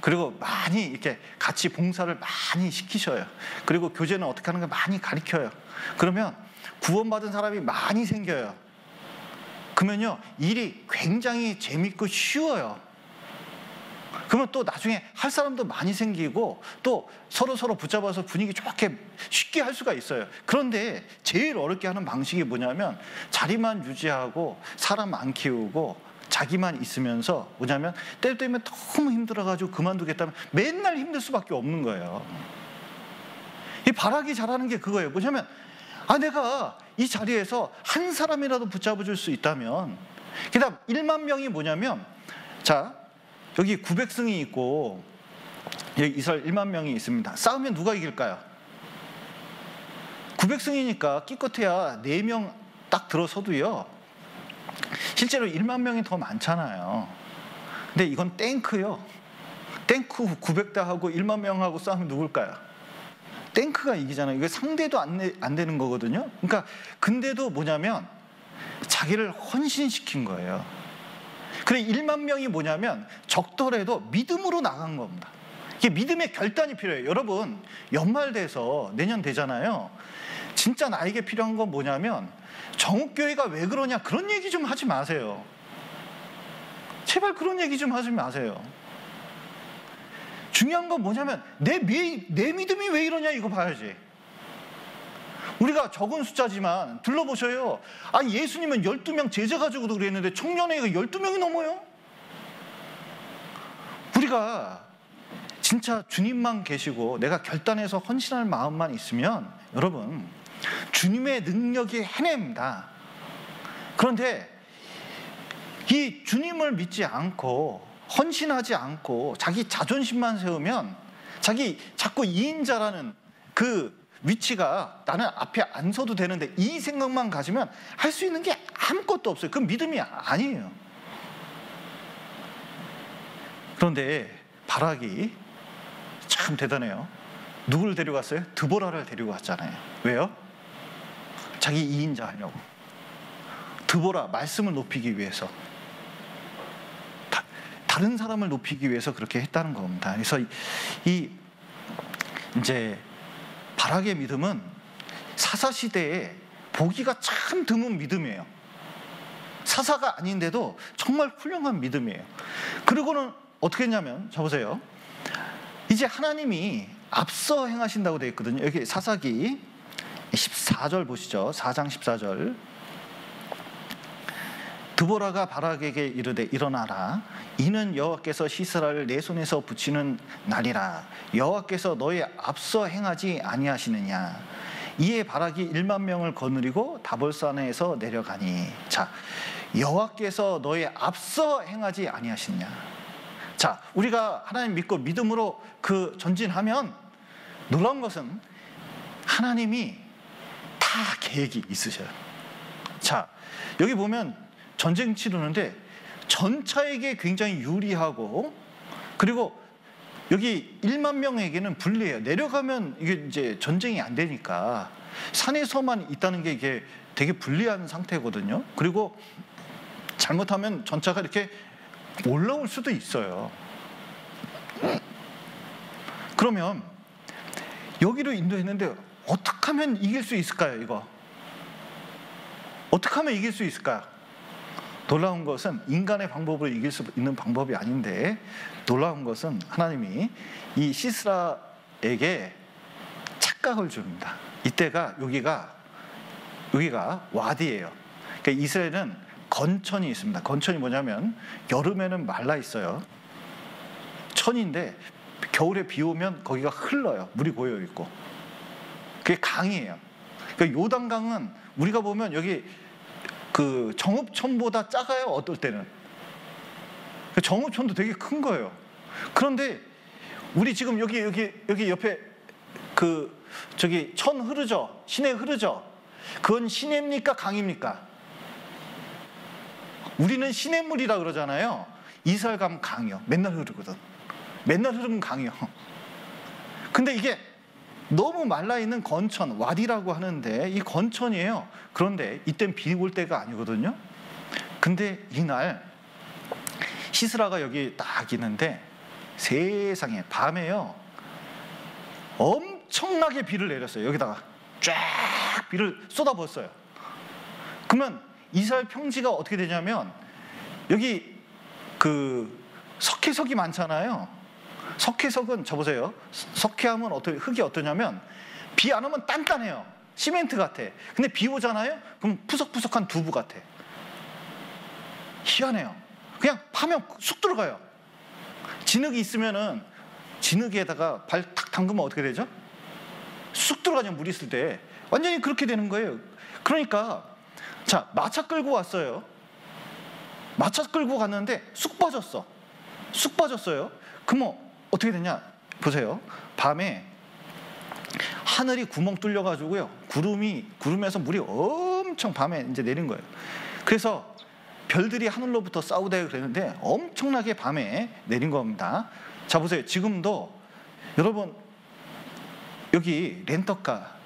그리고 많이 이렇게 같이 봉사를 많이 시키셔요. 그리고 교제는 어떻게 하는 걸 많이 가르쳐요. 그러면 구원받은 사람이 많이 생겨요. 그러면요, 일이 굉장히 재밌고 쉬워요. 그러면 또 나중에 할 사람도 많이 생기고, 또 서로 붙잡아서 분위기 좋게 쉽게 할 수가 있어요. 그런데 제일 어렵게 하는 방식이 뭐냐면, 자리만 유지하고 사람 안 키우고 자기만 있으면서, 뭐냐면 때를 때면 너무 힘들어가지고 그만두겠다면 맨날 힘들 수밖에 없는 거예요. 이 바라기 잘하는 게 그거예요. 뭐냐면 내가 이 자리에서 한 사람이라도 붙잡아줄 수 있다면, 그 다음 1만 명이 뭐냐면, 자, 여기 900승이 있고 여기 이스라엘 1만 명이 있습니다. 싸우면 누가 이길까요? 900승이니까 기껏해야 4명 딱 들어서도요, 실제로 1만 명이 더 많잖아요. 근데 이건 탱크요. 탱크 900대하고 1만 명하고 싸우면 누굴까요? 탱크가 이기잖아요. 이게 상대도 안 되는 거거든요. 그러니까 근데도 뭐냐면 자기를 헌신시킨 거예요. 그래, 1만 명이 뭐냐면 적더라도 믿음으로 나간 겁니다. 이게 믿음의 결단이 필요해요. 여러분, 연말 돼서 내년 되잖아요. 진짜 나에게 필요한 건 뭐냐면, 정읍교회가 왜 그러냐 그런 얘기 좀 하지 마세요. 제발 그런 얘기 좀 하지 마세요. 중요한 건 뭐냐면 내 믿음이 왜 이러냐 이거 봐야지. 우리가 적은 숫자지만 둘러보셔요. 예수님은 12명 제자 가지고도 그랬는데 청년회가 12명이 넘어요. 우리가 진짜 주님만 계시고 내가 결단해서 헌신할 마음만 있으면 여러분, 주님의 능력이 해냅니다. 그런데 이 주님을 믿지 않고 헌신하지 않고 자기 자존심만 세우면, 자기 자꾸 2인자라는 그 위치가 나는 앞에 안 서도 되는데 이 생각만 가지면 할 수 있는 게 아무것도 없어요. 그건 믿음이 아니에요. 그런데 바락이 참 대단해요. 누구를 데려갔어요? 드보라를 데리고 갔잖아요. 왜요? 자기 2인자 하려고. 드보라, 말씀을 높이기 위해서, 다른 사람을 높이기 위해서 그렇게 했다는 겁니다. 그래서 이제 바락의 믿음은 사사시대에 보기가 참 드문 믿음이에요. 사사가 아닌데도 정말 훌륭한 믿음이에요. 그리고는 어떻게 했냐면, 자 보세요. 이제 하나님이 앞서 행하신다고 되어 있거든요. 여기 사사기 14절 보시죠. 4장 14절. 드보라가 바락에게 이르되 일어나라. 이는 여호와께서 시스라를 내 손에서 붙이는 날이라. 여호와께서 너의 앞서 행하지 아니하시느냐. 이에 바락이 1만 명을 거느리고 다볼산에서 내려가니 자 여호와께서 너의 앞서 행하지 아니하시냐. 자 우리가 하나님 믿고 믿음으로 그 전진하면 놀라운 것은 하나님이 다 계획이 있으셔요. 자 여기 보면 전쟁 치르는데 전차에게 굉장히 유리하고, 그리고 여기 1만 명에게는 불리해요. 내려가면 이게 이제 전쟁이 안 되니까 산에서만 있다는 게 이게 되게 불리한 상태거든요. 그리고 잘못하면 전차가 이렇게 올라올 수도 있어요. 그러면 여기로 인도했는데 어떻게 하면 이길 수 있을까요? 이거 어떻게 하면 이길 수 있을까요? 놀라운 것은 인간의 방법으로 이길 수 있는 방법이 아닌데, 놀라운 것은 하나님이 이 시스라에게 착각을 줍니다. 이때가 여기가 와디예요. 그러니까 이스라엘은 건천이 있습니다. 건천이 뭐냐면 여름에는 말라 있어요. 천인데 겨울에 비 오면 거기가 흘러요. 물이 고여 있고. 그게 강이에요. 그러니까 요단강은 우리가 보면 여기 그 정읍천보다 작아요. 어떨 때는 정읍천도 되게 큰 거예요. 그런데 우리 지금 여기 옆에 그 저기 천 흐르죠? 시내 흐르죠? 그건 시내입니까? 강입니까? 우리는 시냇물이라 그러잖아요. 이스라엘 가면 강이요. 맨날 흐르거든. 맨날 흐르는 강이요. 근데 이게 너무 말라있는 건천, 와디라고 하는데 이 건천이에요. 그런데 이땐 비 올 때가 아니거든요. 근데 이날 시스라가 여기 딱 있는데 세상에 밤에요 엄청나게 비를 내렸어요. 여기다가 쫙 비를 쏟아부었어요. 그러면 이스라엘 평지가 어떻게 되냐면 여기 그 석회석이 많잖아요. 석회석은 저보세요. 석회하면 흙이 어떠냐면 비 안 오면 단단해요. 시멘트 같아. 근데 비 오잖아요. 그럼 푸석푸석한 두부 같아. 희한해요. 그냥 파면 쑥 들어가요. 진흙이 있으면은 진흙에다가 발 탁 담그면 어떻게 되죠? 쑥 들어가죠. 물 있을 때 완전히 그렇게 되는 거예요. 그러니까 자 마차 끌고 왔어요. 마차 끌고 갔는데 쑥 빠졌어요. 그럼 어떻게 되냐 보세요. 밤에 하늘이 구멍 뚫려가지고요 구름에서 물이 엄청 밤에 이제 내린 거예요. 그래서 별들이 하늘로부터 싸우대 그랬는데 엄청나게 밤에 내린 겁니다. 자 보세요. 지금도 여러분 여기 렌터카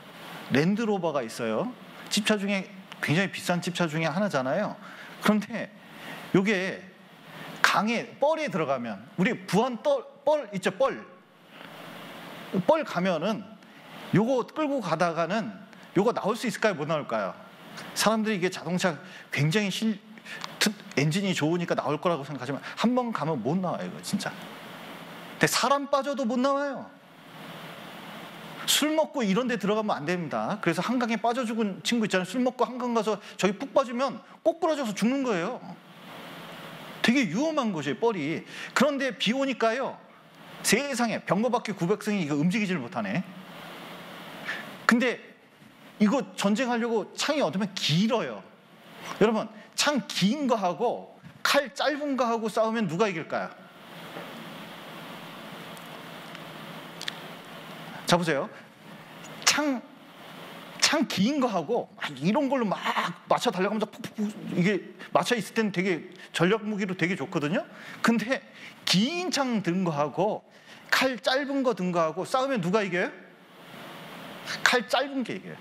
랜드로버가 있어요. 집차 중에 굉장히 비싼 집차 중에 하나잖아요. 그런데 요게 강에 뻘에 들어가면 우리 부안 뻘 있죠. 뻘 가면은 요거 끌고 가다가는 요거 나올 수 있을까요? 못 나올까요? 사람들이 이게 자동차 굉장히 엔진이 좋으니까 나올 거라고 생각하지만 한 번 가면 못 나와요. 이거 진짜. 근데 사람 빠져도 못 나와요. 술 먹고 이런 데 들어가면 안 됩니다. 그래서 한강에 빠져 죽은 친구 있잖아요. 술 먹고 한강 가서 저기 푹 빠지면 꼬꾸라져서 죽는 거예요. 되게 위험한 것이에요. 뻘이. 그런데 비 오니까요 세상에 병거바퀴 900승이 이거 움직이지를 못하네. 근데 이거 전쟁하려고 창이 어쩌면 길어요. 여러분 창 긴 거 하고 칼 짧은 거 하고 싸우면 누가 이길까요? 자 보세요. 창 긴 거 하고 이런 걸로 막 마차 달려가면서 푹푹 이게 마차 있을 때는 되게 전략 무기로 되게 좋거든요. 근데 긴 창 든 거 하고 칼 짧은 거 든 거 하고 싸우면 누가 이겨요? 칼 짧은 게 이겨요.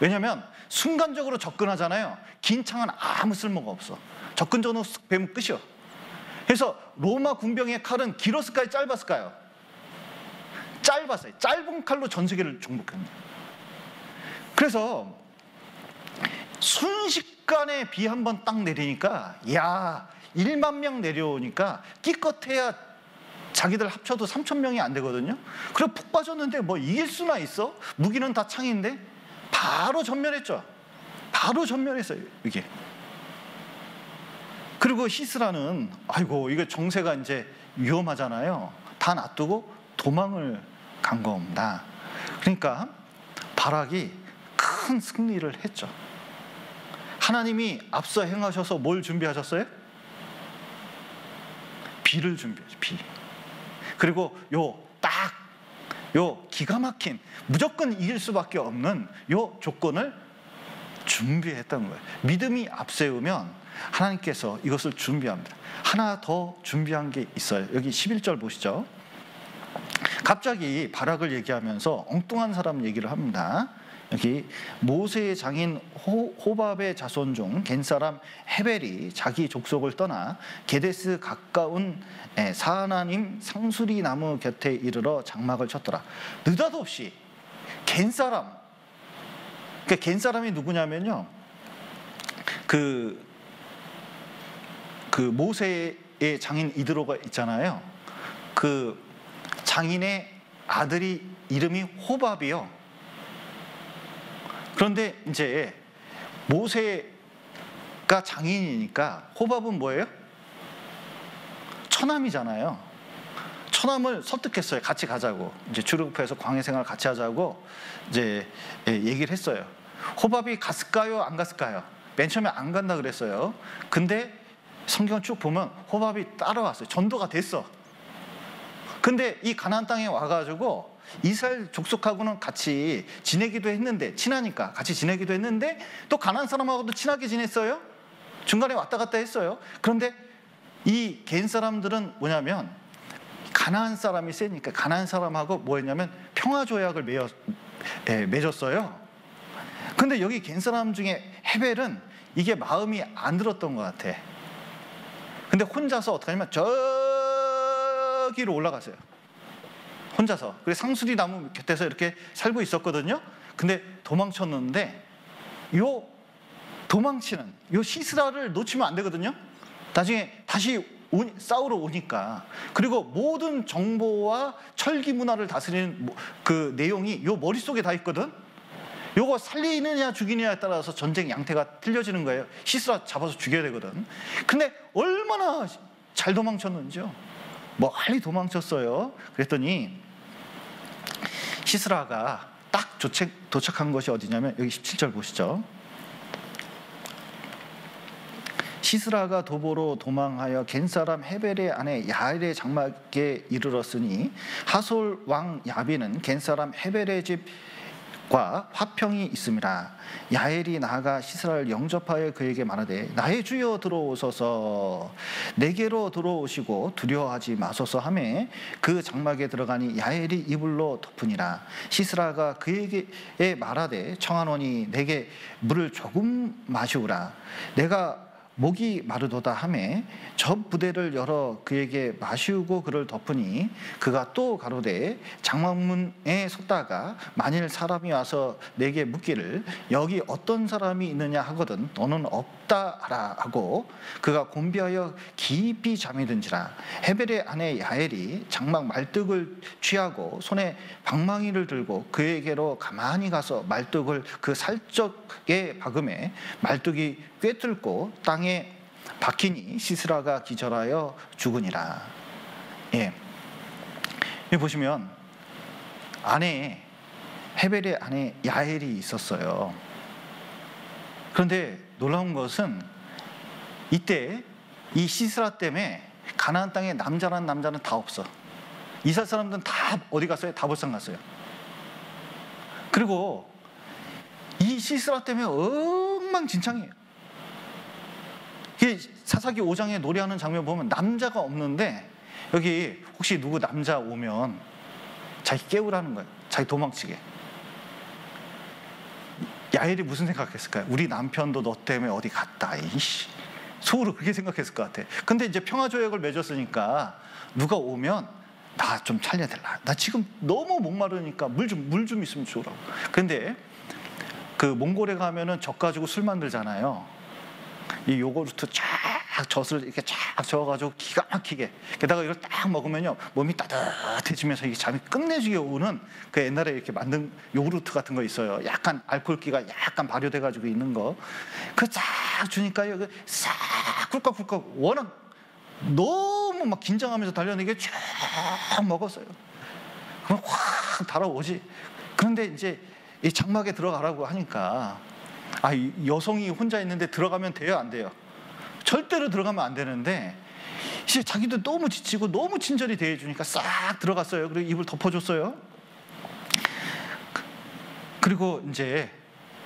왜냐하면 순간적으로 접근하잖아요. 긴 창은 아무 쓸모가 없어. 접근 전후 쓱 베면 끝이요. 그래서 로마 군병의 칼은 길었을까요? 짧았을까요? 짧았어요. 짧은 칼로 전 세계를 정복합니다. 그래서 순식간에 비 한 번 딱 내리니까 야 1만 명 내려오니까 기껏해야 자기들 합쳐도 3,000명이 안 되거든요. 그래 푹 빠졌는데 뭐 이길 수나 있어? 무기는 다 창인데 바로 전멸했죠. 바로 전멸했어요. 이게. 그리고 시스라는 아이고 이거 정세가 이제 위험하잖아요. 다 놔두고 도망을 간 겁니다. 그러니까 바락이 큰 승리를 했죠. 하나님이 앞서 행하셔서 뭘 준비하셨어요? 비를 준비하죠. 비. 그리고 요 기가 막힌 무조건 이길 수밖에 없는 요 조건을 준비했던 거예요. 믿음이 앞세우면 하나님께서 이것을 준비합니다. 하나 더 준비한 게 있어요. 여기 11절 보시죠. 갑자기 바락을 얘기하면서 엉뚱한 사람 얘기를 합니다. 여기 모세의 장인 호밥의 자손 중 겐사람 헤벨이 자기 족속을 떠나 게데스 가까운 사하나님 상수리 나무 곁에 이르러 장막을 쳤더라. 느닷없이 겐사람, 그러니까 겐사람이 누구냐면요, 그 모세의 장인 이드로가 있잖아요. 그 장인의 아들이 이름이 호밥이요. 그런데 이제 모세가 장인이니까 호밥은 뭐예요? 처남이잖아요. 처남을 설득했어요. 같이 가자고. 이제 출애굽해서 광야 생활 같이 하자고 이제 얘기를 했어요. 호밥이 갔을까요? 안 갔을까요? 맨 처음에 안 간다 그랬어요. 근데 성경 쭉 보면 호밥이 따라왔어요. 전도가 됐어. 근데 이 가나안 땅에 와가지고 이스라엘 족속하고는 같이 지내기도 했는데, 친하니까 같이 지내기도 했는데 또 가나안 사람하고도 친하게 지냈어요. 중간에 왔다 갔다 했어요. 그런데 이 겐 사람들은 뭐냐면 가나안 사람이 세니까 가나안 사람하고 뭐였냐면 평화조약을 맺었어요. 근데 여기 겐 사람 중에 헤벨은 이게 마음이 안 들었던 것 같아. 근데 혼자서 어떻게 하냐면 저기로 올라갔어요. 혼자서. 그래서 상수리 나무 곁에서 이렇게 살고 있었거든요. 근데 도망쳤는데 요 도망치는 요 시스라를 놓치면 안 되거든요. 나중에 다시 싸우러 오니까. 그리고 모든 정보와 철기 문화를 다스리는 그 내용이 요 머릿속에 다 있거든. 요거 살리느냐 죽이느냐에 따라서 전쟁 양태가 틀려지는 거예요. 시스라 잡아서 죽여야 되거든. 근데 얼마나 잘 도망쳤는지요. 멀리 도망쳤어요. 그랬더니 시스라가 딱 도착한 것이 어디냐면 여기 17절 보시죠. 시스라가 도보로 도망하여 겐사람 헤벨의 아내 야엘의 장막에 이르렀으니 하솔 왕 야비는 겐사람 헤벨의 집과 화평이 있음이라. 야엘이 나아가 시스라를 영접하여 그에게 말하되 나의 주여 들어오소서, 내게로 들어오시고 두려워하지 마소서 하매 그 장막에 들어가니 야엘이 이불로 덮으니라. 시스라가 그에게 말하되 청하노니 내게 물을 조금 마시우라. 내가 목이 마르도다 하매 접 부대를 열어 그에게 마시우고 그를 덮으니 그가 또 가로되 장막문에 섰다가 만일 사람이 와서 내게 묻기를 여기 어떤 사람이 있느냐 하거든 너는 없다 하라 하고 그가 곤비하여 깊이 잠이 든지라. 헤벨의 아내 야엘이 장막 말뚝을 취하고 손에 방망이를 들고 그에게로 가만히 가서 말뚝을 그 살적에 박음에 말뚝이 꿰뚫고 땅에 박히니 시스라가 기절하여 죽으니라. 예. 여기 보시면 헤벨의 아내 야엘이 있었어요. 그런데 놀라운 것은 이때 이 시스라 때문에 가나안 땅에 남자는 다 없어. 이스라엘 사람들은 다 어디 갔어요? 다볼산 갔어요. 그리고 이 시스라 때문에 엉망진창이에요. 사사기 5장에 노래하는 장면 보면 남자가 없는데 여기 혹시 누구 남자 오면 자기 깨우라는 거예요. 자기 도망치게. 야엘이 무슨 생각했을까요? 우리 남편도 너 때문에 어디 갔다. 이씨. 속으로 그렇게 생각했을 것 같아. 근데 이제 평화조약을 맺었으니까 누가 오면 나 좀 살려달라. 나 지금 너무 목마르니까 물 좀 있으면 주라고. 근데 그 몽골에 가면은 젖 가지고 술 만들잖아요. 이 요구르트 쫙 젖을 이렇게 쫙 저어가지고 기가 막히게 게다가 이걸 딱 먹으면요 몸이 따뜻해지면서 이게 잠이 끝내주게 오는 그 옛날에 이렇게 만든 요구르트 같은 거 있어요. 약간 알코올기가 약간 발효돼가지고 있는 거 그 쫙 주니까요 싹 꿀꺽꿀꺽 워낙 너무 막 긴장하면서 달려내게 쫙 먹었어요. 그럼 확 달아오지. 그런데 이제 이 장막에 들어가라고 하니까 이 여성이 혼자 있는데 들어가면 돼요, 안 돼요? 절대로 들어가면 안 되는데 이제 자기도 너무 지치고 너무 친절히 대해주니까 싹 들어갔어요. 그리고 입을 덮어줬어요. 그리고 이제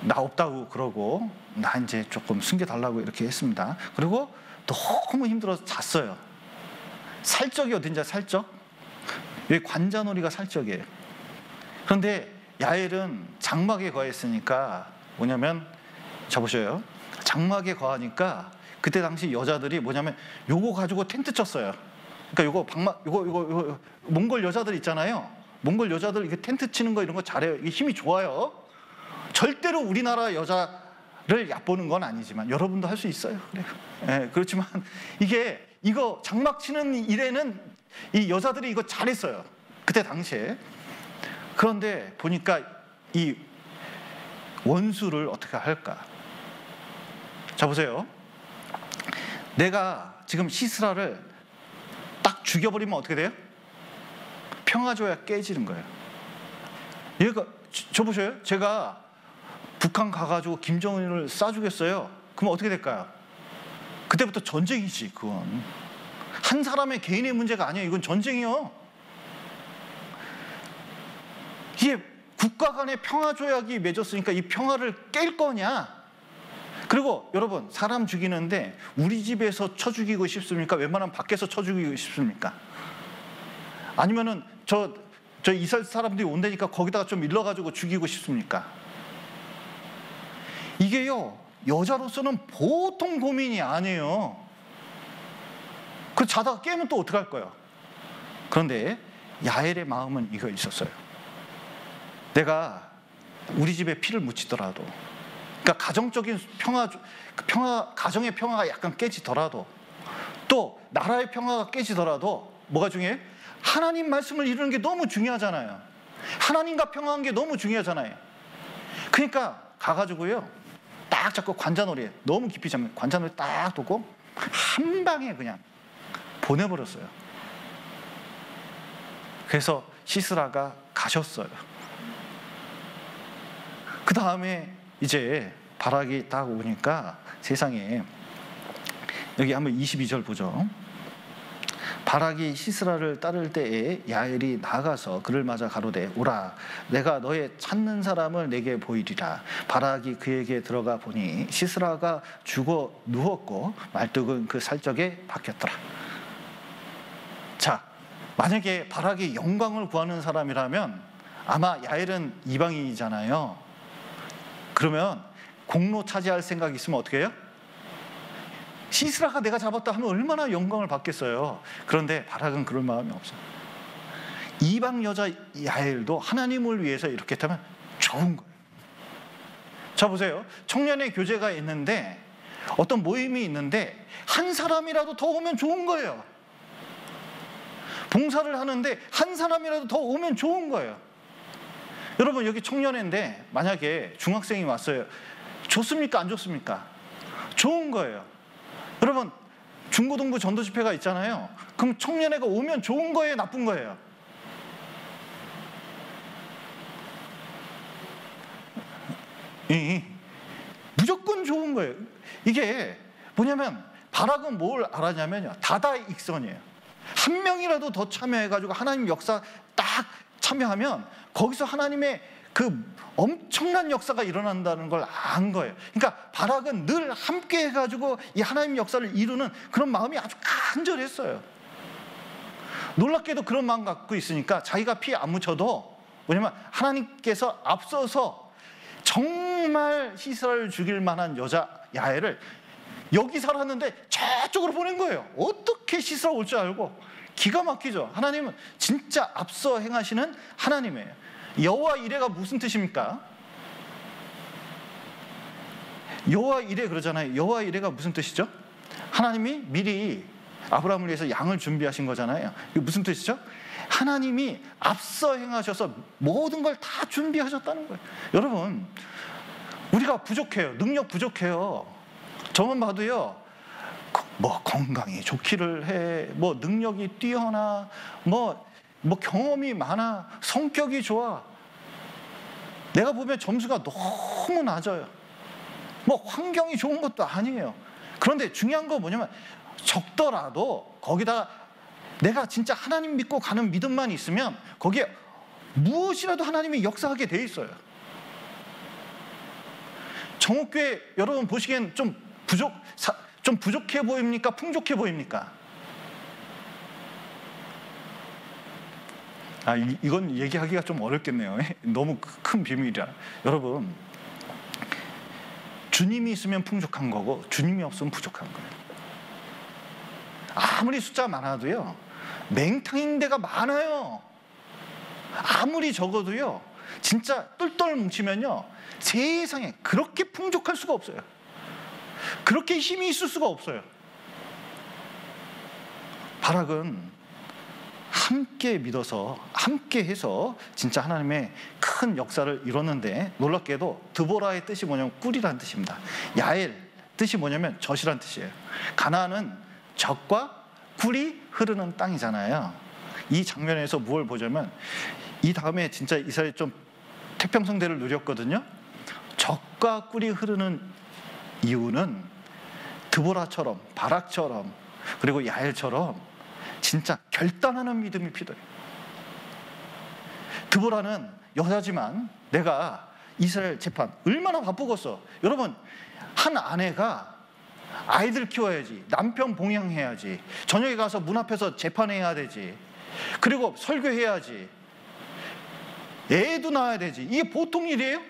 나 없다고 그러고 나 이제 조금 숨겨달라고 이렇게 했습니다. 그리고 너무 힘들어서 잤어요. 살적이 어딘지 살적? 여기 관자놀이가 살적이에요. 그런데 야엘은 장막에 거했으니까 뭐냐면 잡으셔요. 장막에 거하니까 그때 당시 여자들이 뭐냐면 요거 가지고 텐트 쳤어요. 그러니까 요거 몽골 여자들 있잖아요. 몽골 여자들 이게 텐트 치는 거 이런 거 잘해요. 이게 힘이 좋아요. 절대로 우리나라 여자를 얕보는 건 아니지만 여러분도 할 수 있어요. 그래요. 예, 그렇지만 이거 장막 치는 일에는 이 여자들이 이거 잘했어요. 그때 당시에. 그런데 보니까 이 원수를 어떻게 할까? 자 보세요. 내가 지금 시스라를 딱 죽여버리면 어떻게 돼요? 평화조약 깨지는 거예요. 얘가 저 보셔요. 제가 북한 가가지고 김정은을 쏴주겠어요. 그럼 어떻게 될까요? 그때부터 전쟁이지. 그건 한 사람의 개인의 문제가 아니에요. 이건 전쟁이요. 이게 국가 간의 평화조약이 맺었으니까 이 평화를 깰 거냐? 그리고 여러분, 사람 죽이는데 우리 집에서 쳐 죽이고 싶습니까? 웬만하면 밖에서 쳐 죽이고 싶습니까? 아니면은 저 이스라엘 사람들이 온다니까 거기다가 좀 일러가지고 죽이고 싶습니까? 이게요, 여자로서는 보통 고민이 아니에요. 그 자다가 깨면 또 어떡할 거예요? 그런데 야엘의 마음은 이거 있었어요. 내가 우리 집에 피를 묻히더라도, 그러니까 가정적인 가정의 평화가 약간 깨지더라도, 또 나라의 평화가 깨지더라도 뭐가 중요해요? 하나님 말씀을 이루는 게 너무 중요하잖아요. 하나님과 평화한 게 너무 중요하잖아요. 그러니까 가가지고요, 딱 잡고 관자놀이에 너무 깊이 잡는 관자놀이 딱 두고 한 방에 그냥 보내버렸어요. 그래서 시스라가 가셨어요. 그 다음에 이제 바락이 딱 오니까 세상에, 여기 한번 22절 보죠. 바락이 시스라를 따를 때에 야엘이 나가서 그를 맞아 가로되 오라, 내가 너의 찾는 사람을 내게 보이리라. 바락이 그에게 들어가 보니 시스라가 죽어 누웠고 말뚝은 그 살적에 박혔더라. 자, 만약에 바락이 영광을 구하는 사람이라면 아마 야엘은 이방인이잖아요. 그러면 공로 차지할 생각이 있으면 어떻게 해요? 시스라가 내가 잡았다 하면 얼마나 영광을 받겠어요. 그런데 바락은 그럴 마음이 없어요. 이방 여자 야엘도 하나님을 위해서 이렇게 했다면 좋은 거예요. 자 보세요. 청년의 교제가 있는데, 어떤 모임이 있는데 한 사람이라도 더 오면 좋은 거예요. 봉사를 하는데 한 사람이라도 더 오면 좋은 거예요. 여러분, 여기 청년회인데 만약에 중학생이 왔어요. 좋습니까? 안 좋습니까? 좋은 거예요. 여러분, 중고등부 전도집회가 있잖아요. 그럼 청년회가 오면 좋은 거예요? 나쁜 거예요? 무조건 좋은 거예요. 이게 뭐냐면 바락은 뭘 알았냐면요, 다다익선이에요. 한 명이라도 더 참여해가지고 하나님 역사 딱 참여하면 거기서 하나님의 그 엄청난 역사가 일어난다는 걸 안 거예요. 그러니까 바락은 늘 함께 해가지고 이 하나님 역사를 이루는 그런 마음이 아주 간절했어요. 놀랍게도 그런 마음 갖고 있으니까 자기가 피 안 묻혀도 뭐냐면 하나님께서 앞서서 정말 시스라를 죽일 만한 여자 야엘을 여기 살았는데 저쪽으로 보낸 거예요. 어떻게 시스라 올 줄 알고. 기가 막히죠. 하나님은 진짜 앞서 행하시는 하나님이에요. 여호와 이레가 무슨 뜻입니까? 여호와 이레 그러잖아요. 여호와 이레가 무슨 뜻이죠? 하나님이 미리 아브라함을 위해서 양을 준비하신 거잖아요. 이게 무슨 뜻이죠? 하나님이 앞서 행하셔서 모든 걸 다 준비하셨다는 거예요. 여러분, 우리가 부족해요. 능력 부족해요. 저만 봐도요, 뭐 건강이 좋기를 해, 뭐 능력이 뛰어나, 뭐 경험이 많아, 성격이 좋아. 내가 보면 점수가 너무 낮아요. 뭐 환경이 좋은 것도 아니에요. 그런데 중요한 건 뭐냐면 적더라도 거기다가 내가 진짜 하나님 믿고 가는 믿음만 있으면 거기에 무엇이라도 하나님이 역사하게 돼 있어요. 정옥교회 여러분 보시기엔 좀 부족해 보입니까? 풍족해 보입니까? 이건 얘기하기가 좀 어렵겠네요. 너무 큰 비밀이라. 여러분, 주님이 있으면 풍족한 거고 주님이 없으면 부족한 거예요. 아무리 숫자가 많아도요, 맹탕인 데가 많아요. 아무리 적어도요, 진짜 똘똘 뭉치면요, 세상에 그렇게 풍족할 수가 없어요. 그렇게 힘이 있을 수가 없어요. 바락은 함께 믿어서 함께 해서 진짜 하나님의 큰 역사를 이뤘는데, 놀랍게도 드보라의 뜻이 뭐냐면 꿀이라는 뜻입니다. 야엘 뜻이 뭐냐면 젖이라는 뜻이에요. 가나안은 젖과 꿀이 흐르는 땅이잖아요. 이 장면에서 무엇을 보자면, 이 다음에 진짜 이스라엘이 좀 태평성대를 누렸거든요. 젖과 꿀이 흐르는 이유는 드보라처럼, 바락처럼, 그리고 야엘처럼 진짜 결단하는 믿음이 필요해요. 드보라는 여자지만 내가 이스라엘 재판 얼마나 바쁘겠어. 여러분, 한 아내가 아이들 키워야지, 남편 봉양해야지, 저녁에 가서 문 앞에서 재판해야 되지, 그리고 설교해야지, 애도 낳아야 되지. 이게 보통 일이에요?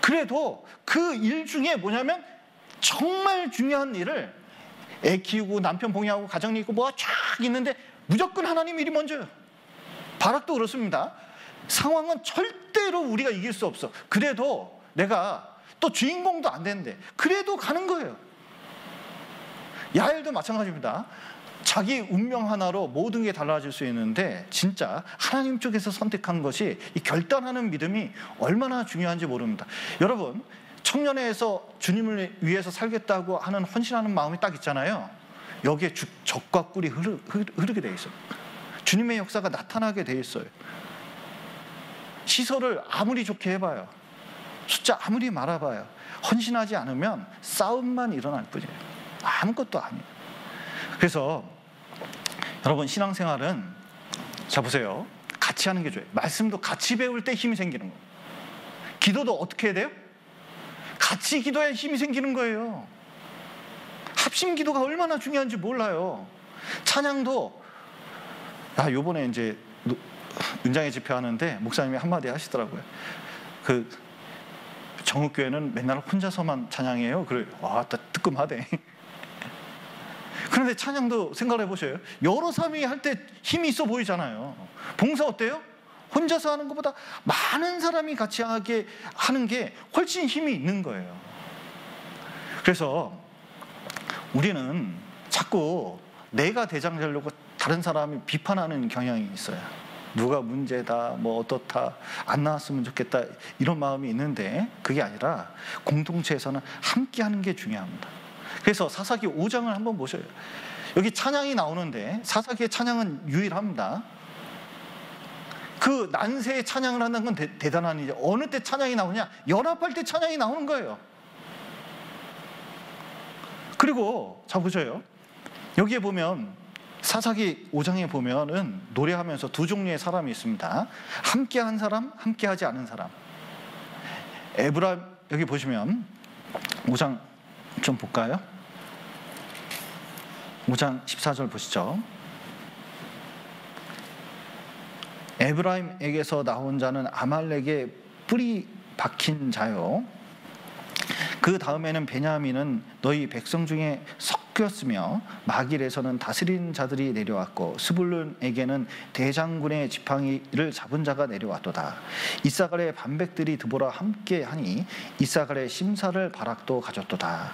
그래도 그 일 중에 뭐냐면 정말 중요한 일을, 애 키우고 남편 봉양하고 가정 있고 뭐가 쫙 있는데 무조건 하나님 일이 먼저요. 바락도 그렇습니다. 상황은 절대로 우리가 이길 수 없어. 그래도 내가 또 주인공도 안 되는데 그래도 가는 거예요. 야엘도 마찬가지입니다. 자기 운명 하나로 모든 게 달라질 수 있는데 진짜 하나님 쪽에서 선택한 것이, 이 결단하는 믿음이 얼마나 중요한지 모릅니다. 여러분, 청년회에서 주님을 위해서 살겠다고 하는 헌신하는 마음이 딱 있잖아요. 여기에 젖과 꿀이 흐르게 돼 있어요. 주님의 역사가 나타나게 돼 있어요. 시설을 아무리 좋게 해봐요, 숫자 아무리 많아봐요, 헌신하지 않으면 싸움만 일어날 뿐이에요. 아무것도 아니에요. 그래서 여러분, 신앙생활은 자 보세요, 같이 하는 게 좋아요. 말씀도 같이 배울 때 힘이 생기는 거예요. 기도도 어떻게 해야 돼요? 같이 기도해야 힘이 생기는 거예요. 합심 기도가 얼마나 중요한지 몰라요. 찬양도, 요번에 이제 은장의 집회 하는데 목사님이 한마디 하시더라고요. 그 정읍교회는 맨날 혼자서만 찬양해요. 그래, 와, 뜨끔하대. 그런데 찬양도 생각을 해보셔요. 여러 사람이 할 때 힘이 있어 보이잖아요. 봉사 어때요? 혼자서 하는 것보다 많은 사람이 같이 하게 하는 게 훨씬 힘이 있는 거예요. 그래서 우리는 자꾸 내가 대장 되려고 다른 사람이 비판하는 경향이 있어요. 누가 문제다, 뭐 어떻다, 안 나왔으면 좋겠다, 이런 마음이 있는데 그게 아니라 공동체에서는 함께 하는 게 중요합니다. 그래서 사사기 5장을 한번 보셔요. 여기 찬양이 나오는데 사사기의 찬양은 유일합니다. 그 난세의 찬양을 한다는 건 대단한 일이죠. 어느 때 찬양이 나오냐? 연합할 때 찬양이 나오는 거예요. 그리고 자 보셔요. 여기에 보면 사사기 5장에 보면은 노래하면서 두 종류의 사람이 있습니다. 함께한 사람, 함께하지 않은 사람. 여기 보시면 5장 좀 볼까요? 5장 14절 보시죠. 에브라임에게서 나온 자는 아말렉의 뿌리 박힌 자요. 그 다음에는 베냐민은 너희 백성 중에 섞였으며 마길에서는 다스린 자들이 내려왔고 스불룬에게는 대장군의 지팡이를 잡은 자가 내려왔도다. 이사갈의 반백들이 드보라 함께하니 이사갈의 심사를 바락도 가졌도다.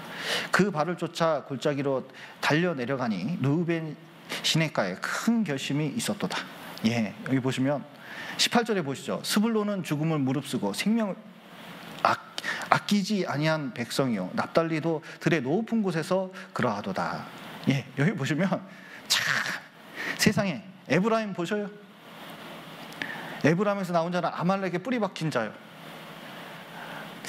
그 발을 쫓아 골짜기로 달려 내려가니 루벤 시냇가에 큰 결심이 있었도다. 예, 여기 보시면 18절에 보시죠. 스불론은 죽음을 무릅쓰고 생명을 아끼지 아니한 백성이요 납달리도 들의 높은 곳에서 그러하도다. 예, 여기 보시면 참 세상에 에브라임 보셔요. 에브라임에서 나온 자는 아말렉의 뿌리 박힌 자요.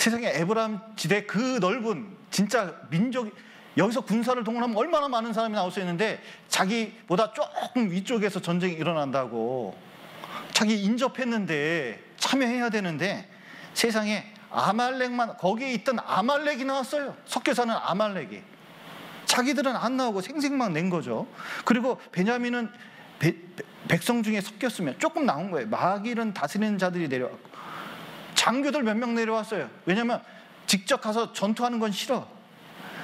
세상에 에브라임 지대 그 넓은 진짜 민족, 여기서 군사를 동원하면 얼마나 많은 사람이 나올 수 있는데 자기보다 조금 위쪽에서 전쟁이 일어난다고 자기 인접했는데 참여해야 되는데 세상에 아말렉만, 거기에 있던 아말렉이 나왔어요. 섞여 사는 아말렉이. 자기들은 안 나오고 생색만 낸 거죠. 그리고 베냐민은 백성 중에 섞였으면 조금 나온 거예요. 마길은 다스리는 자들이 내려왔고 장교들 몇 명 내려왔어요. 왜냐하면 직접 가서 전투하는 건 싫어.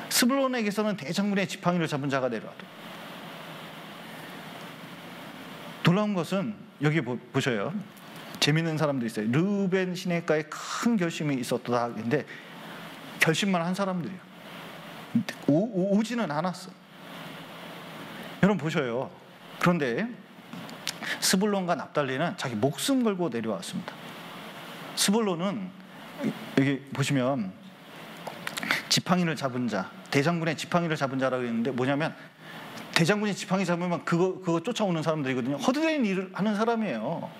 스불론에게서는 대장군의 지팡이를 잡은 자가 내려왔다. 놀라운 것은 여기 보셔요. 재밌는 사람도 있어요. 르우벤 시내가에 큰 결심이 있었다 근데 결심만 한 사람들이에요. 오지는 않았어. 여러분 보셔요. 그런데 스불론과 납달리는 자기 목숨 걸고 내려왔습니다. 스불론은 여기 보시면 지팡이를 잡은 자, 대장군의 지팡이를 잡은 자라고 했는데 뭐냐면 대장군이 지팡이 잡으면 그거 쫓아오는 사람들이거든요. 헛된 일을 하는 사람이에요.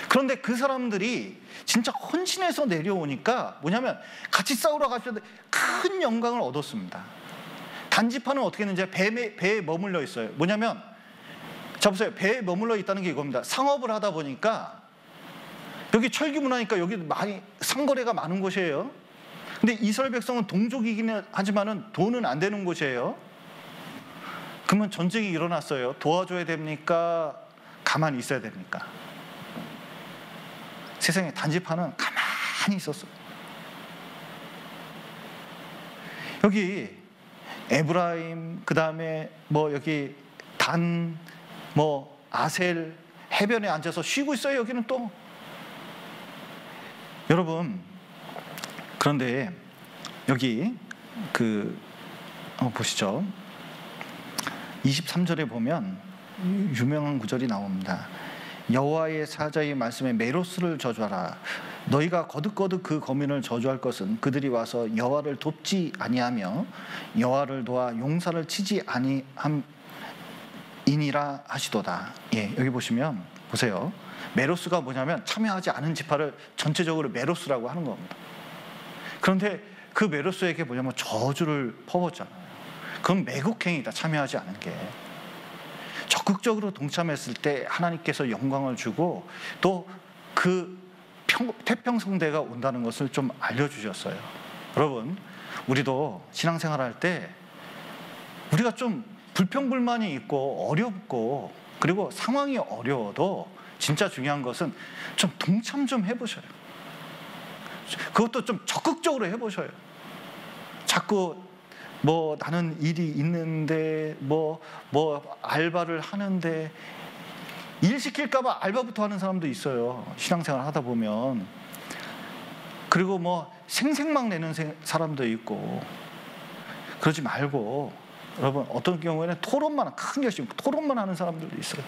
그런데 그 사람들이 진짜 헌신해서 내려오니까 뭐냐면 같이 싸우러 가셔도 큰 영광을 얻었습니다. 단지파는 어떻게 했는지 배에 머물러 있어요. 뭐냐면 자 보세요. 배에 머물러 있다는 게 이겁니다. 상업을 하다 보니까 여기 철기문화니까 여기 많이 상거래가 많은 곳이에요. 근데 이스라엘 백성은 동족이긴 하지만은 돈은 안 되는 곳이에요. 그러면 전쟁이 일어났어요. 도와줘야 됩니까? 가만히 있어야 됩니까? 세상에 단지파는 가만히 있었어요. 여기 에브라임, 그 다음에 뭐 여기 단, 뭐 아셀 해변에 앉아서 쉬고 있어요. 여기는 또 여러분, 그런데 여기 보시죠. 23절에 보면 유명한 구절이 나옵니다. 여호와의 사자의 말씀에 메로스를 저주하라. 너희가 거듭거듭 그 거민을 저주할 것은 그들이 와서 여호와를 돕지 아니하며 여호와를 도와 용사를 치지 아니함이니라 하시도다. 예, 여기 보시면 보세요. 메로스가 뭐냐면 참여하지 않은 지파를 전체적으로 메로스라고 하는 겁니다. 그런데 그 메로스에게 뭐냐면 저주를 퍼붓잖아요. 그건 매국행위다. 참여하지 않은 게. 적극적으로 동참했을 때 하나님께서 영광을 주고 또 그 태평성대가 온다는 것을 좀 알려주셨어요. 여러분, 우리도 신앙생활할 때 우리가 좀 불평불만이 있고 어렵고 그리고 상황이 어려워도 진짜 중요한 것은 좀 동참 좀 해보셔요. 그것도 좀 적극적으로 해보셔요. 자꾸 뭐 나는 일이 있는데 뭐 알바를 하는데 일 시킬까봐 알바부터 하는 사람도 있어요. 신앙생활 하다 보면. 그리고 뭐 생색막 내는 사람도 있고. 그러지 말고 여러분, 어떤 경우에는 토론만, 큰 결심 토론만 하는 사람들도 있어요.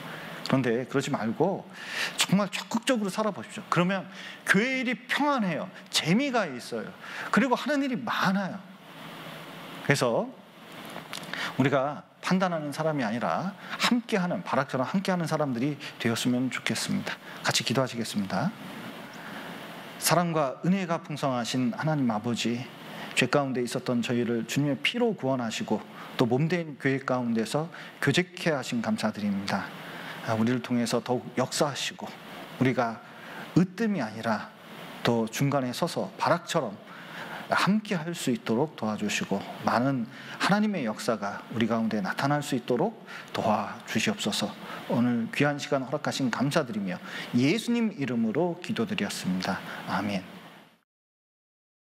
그런데 그러지 말고 정말 적극적으로 살아보십시오. 그러면 교회 일이 평안해요. 재미가 있어요. 그리고 하는 일이 많아요. 그래서 우리가 판단하는 사람이 아니라 함께하는, 바락처럼 함께하는 사람들이 되었으면 좋겠습니다. 같이 기도하시겠습니다. 사랑과 은혜가 풍성하신 하나님 아버지, 죄 가운데 있었던 저희를 주님의 피로 구원하시고 또 몸된 교회 가운데서 교제케 하신 감사드립니다. 우리를 통해서 더욱 역사하시고 우리가 으뜸이 아니라 또 중간에 서서 바락처럼 함께 할 수 있도록 도와주시고 많은 하나님의 역사가 우리 가운데 나타날 수 있도록 도와주시옵소서. 오늘 귀한 시간 허락하신 감사드리며 예수님 이름으로 기도드렸습니다. 아멘.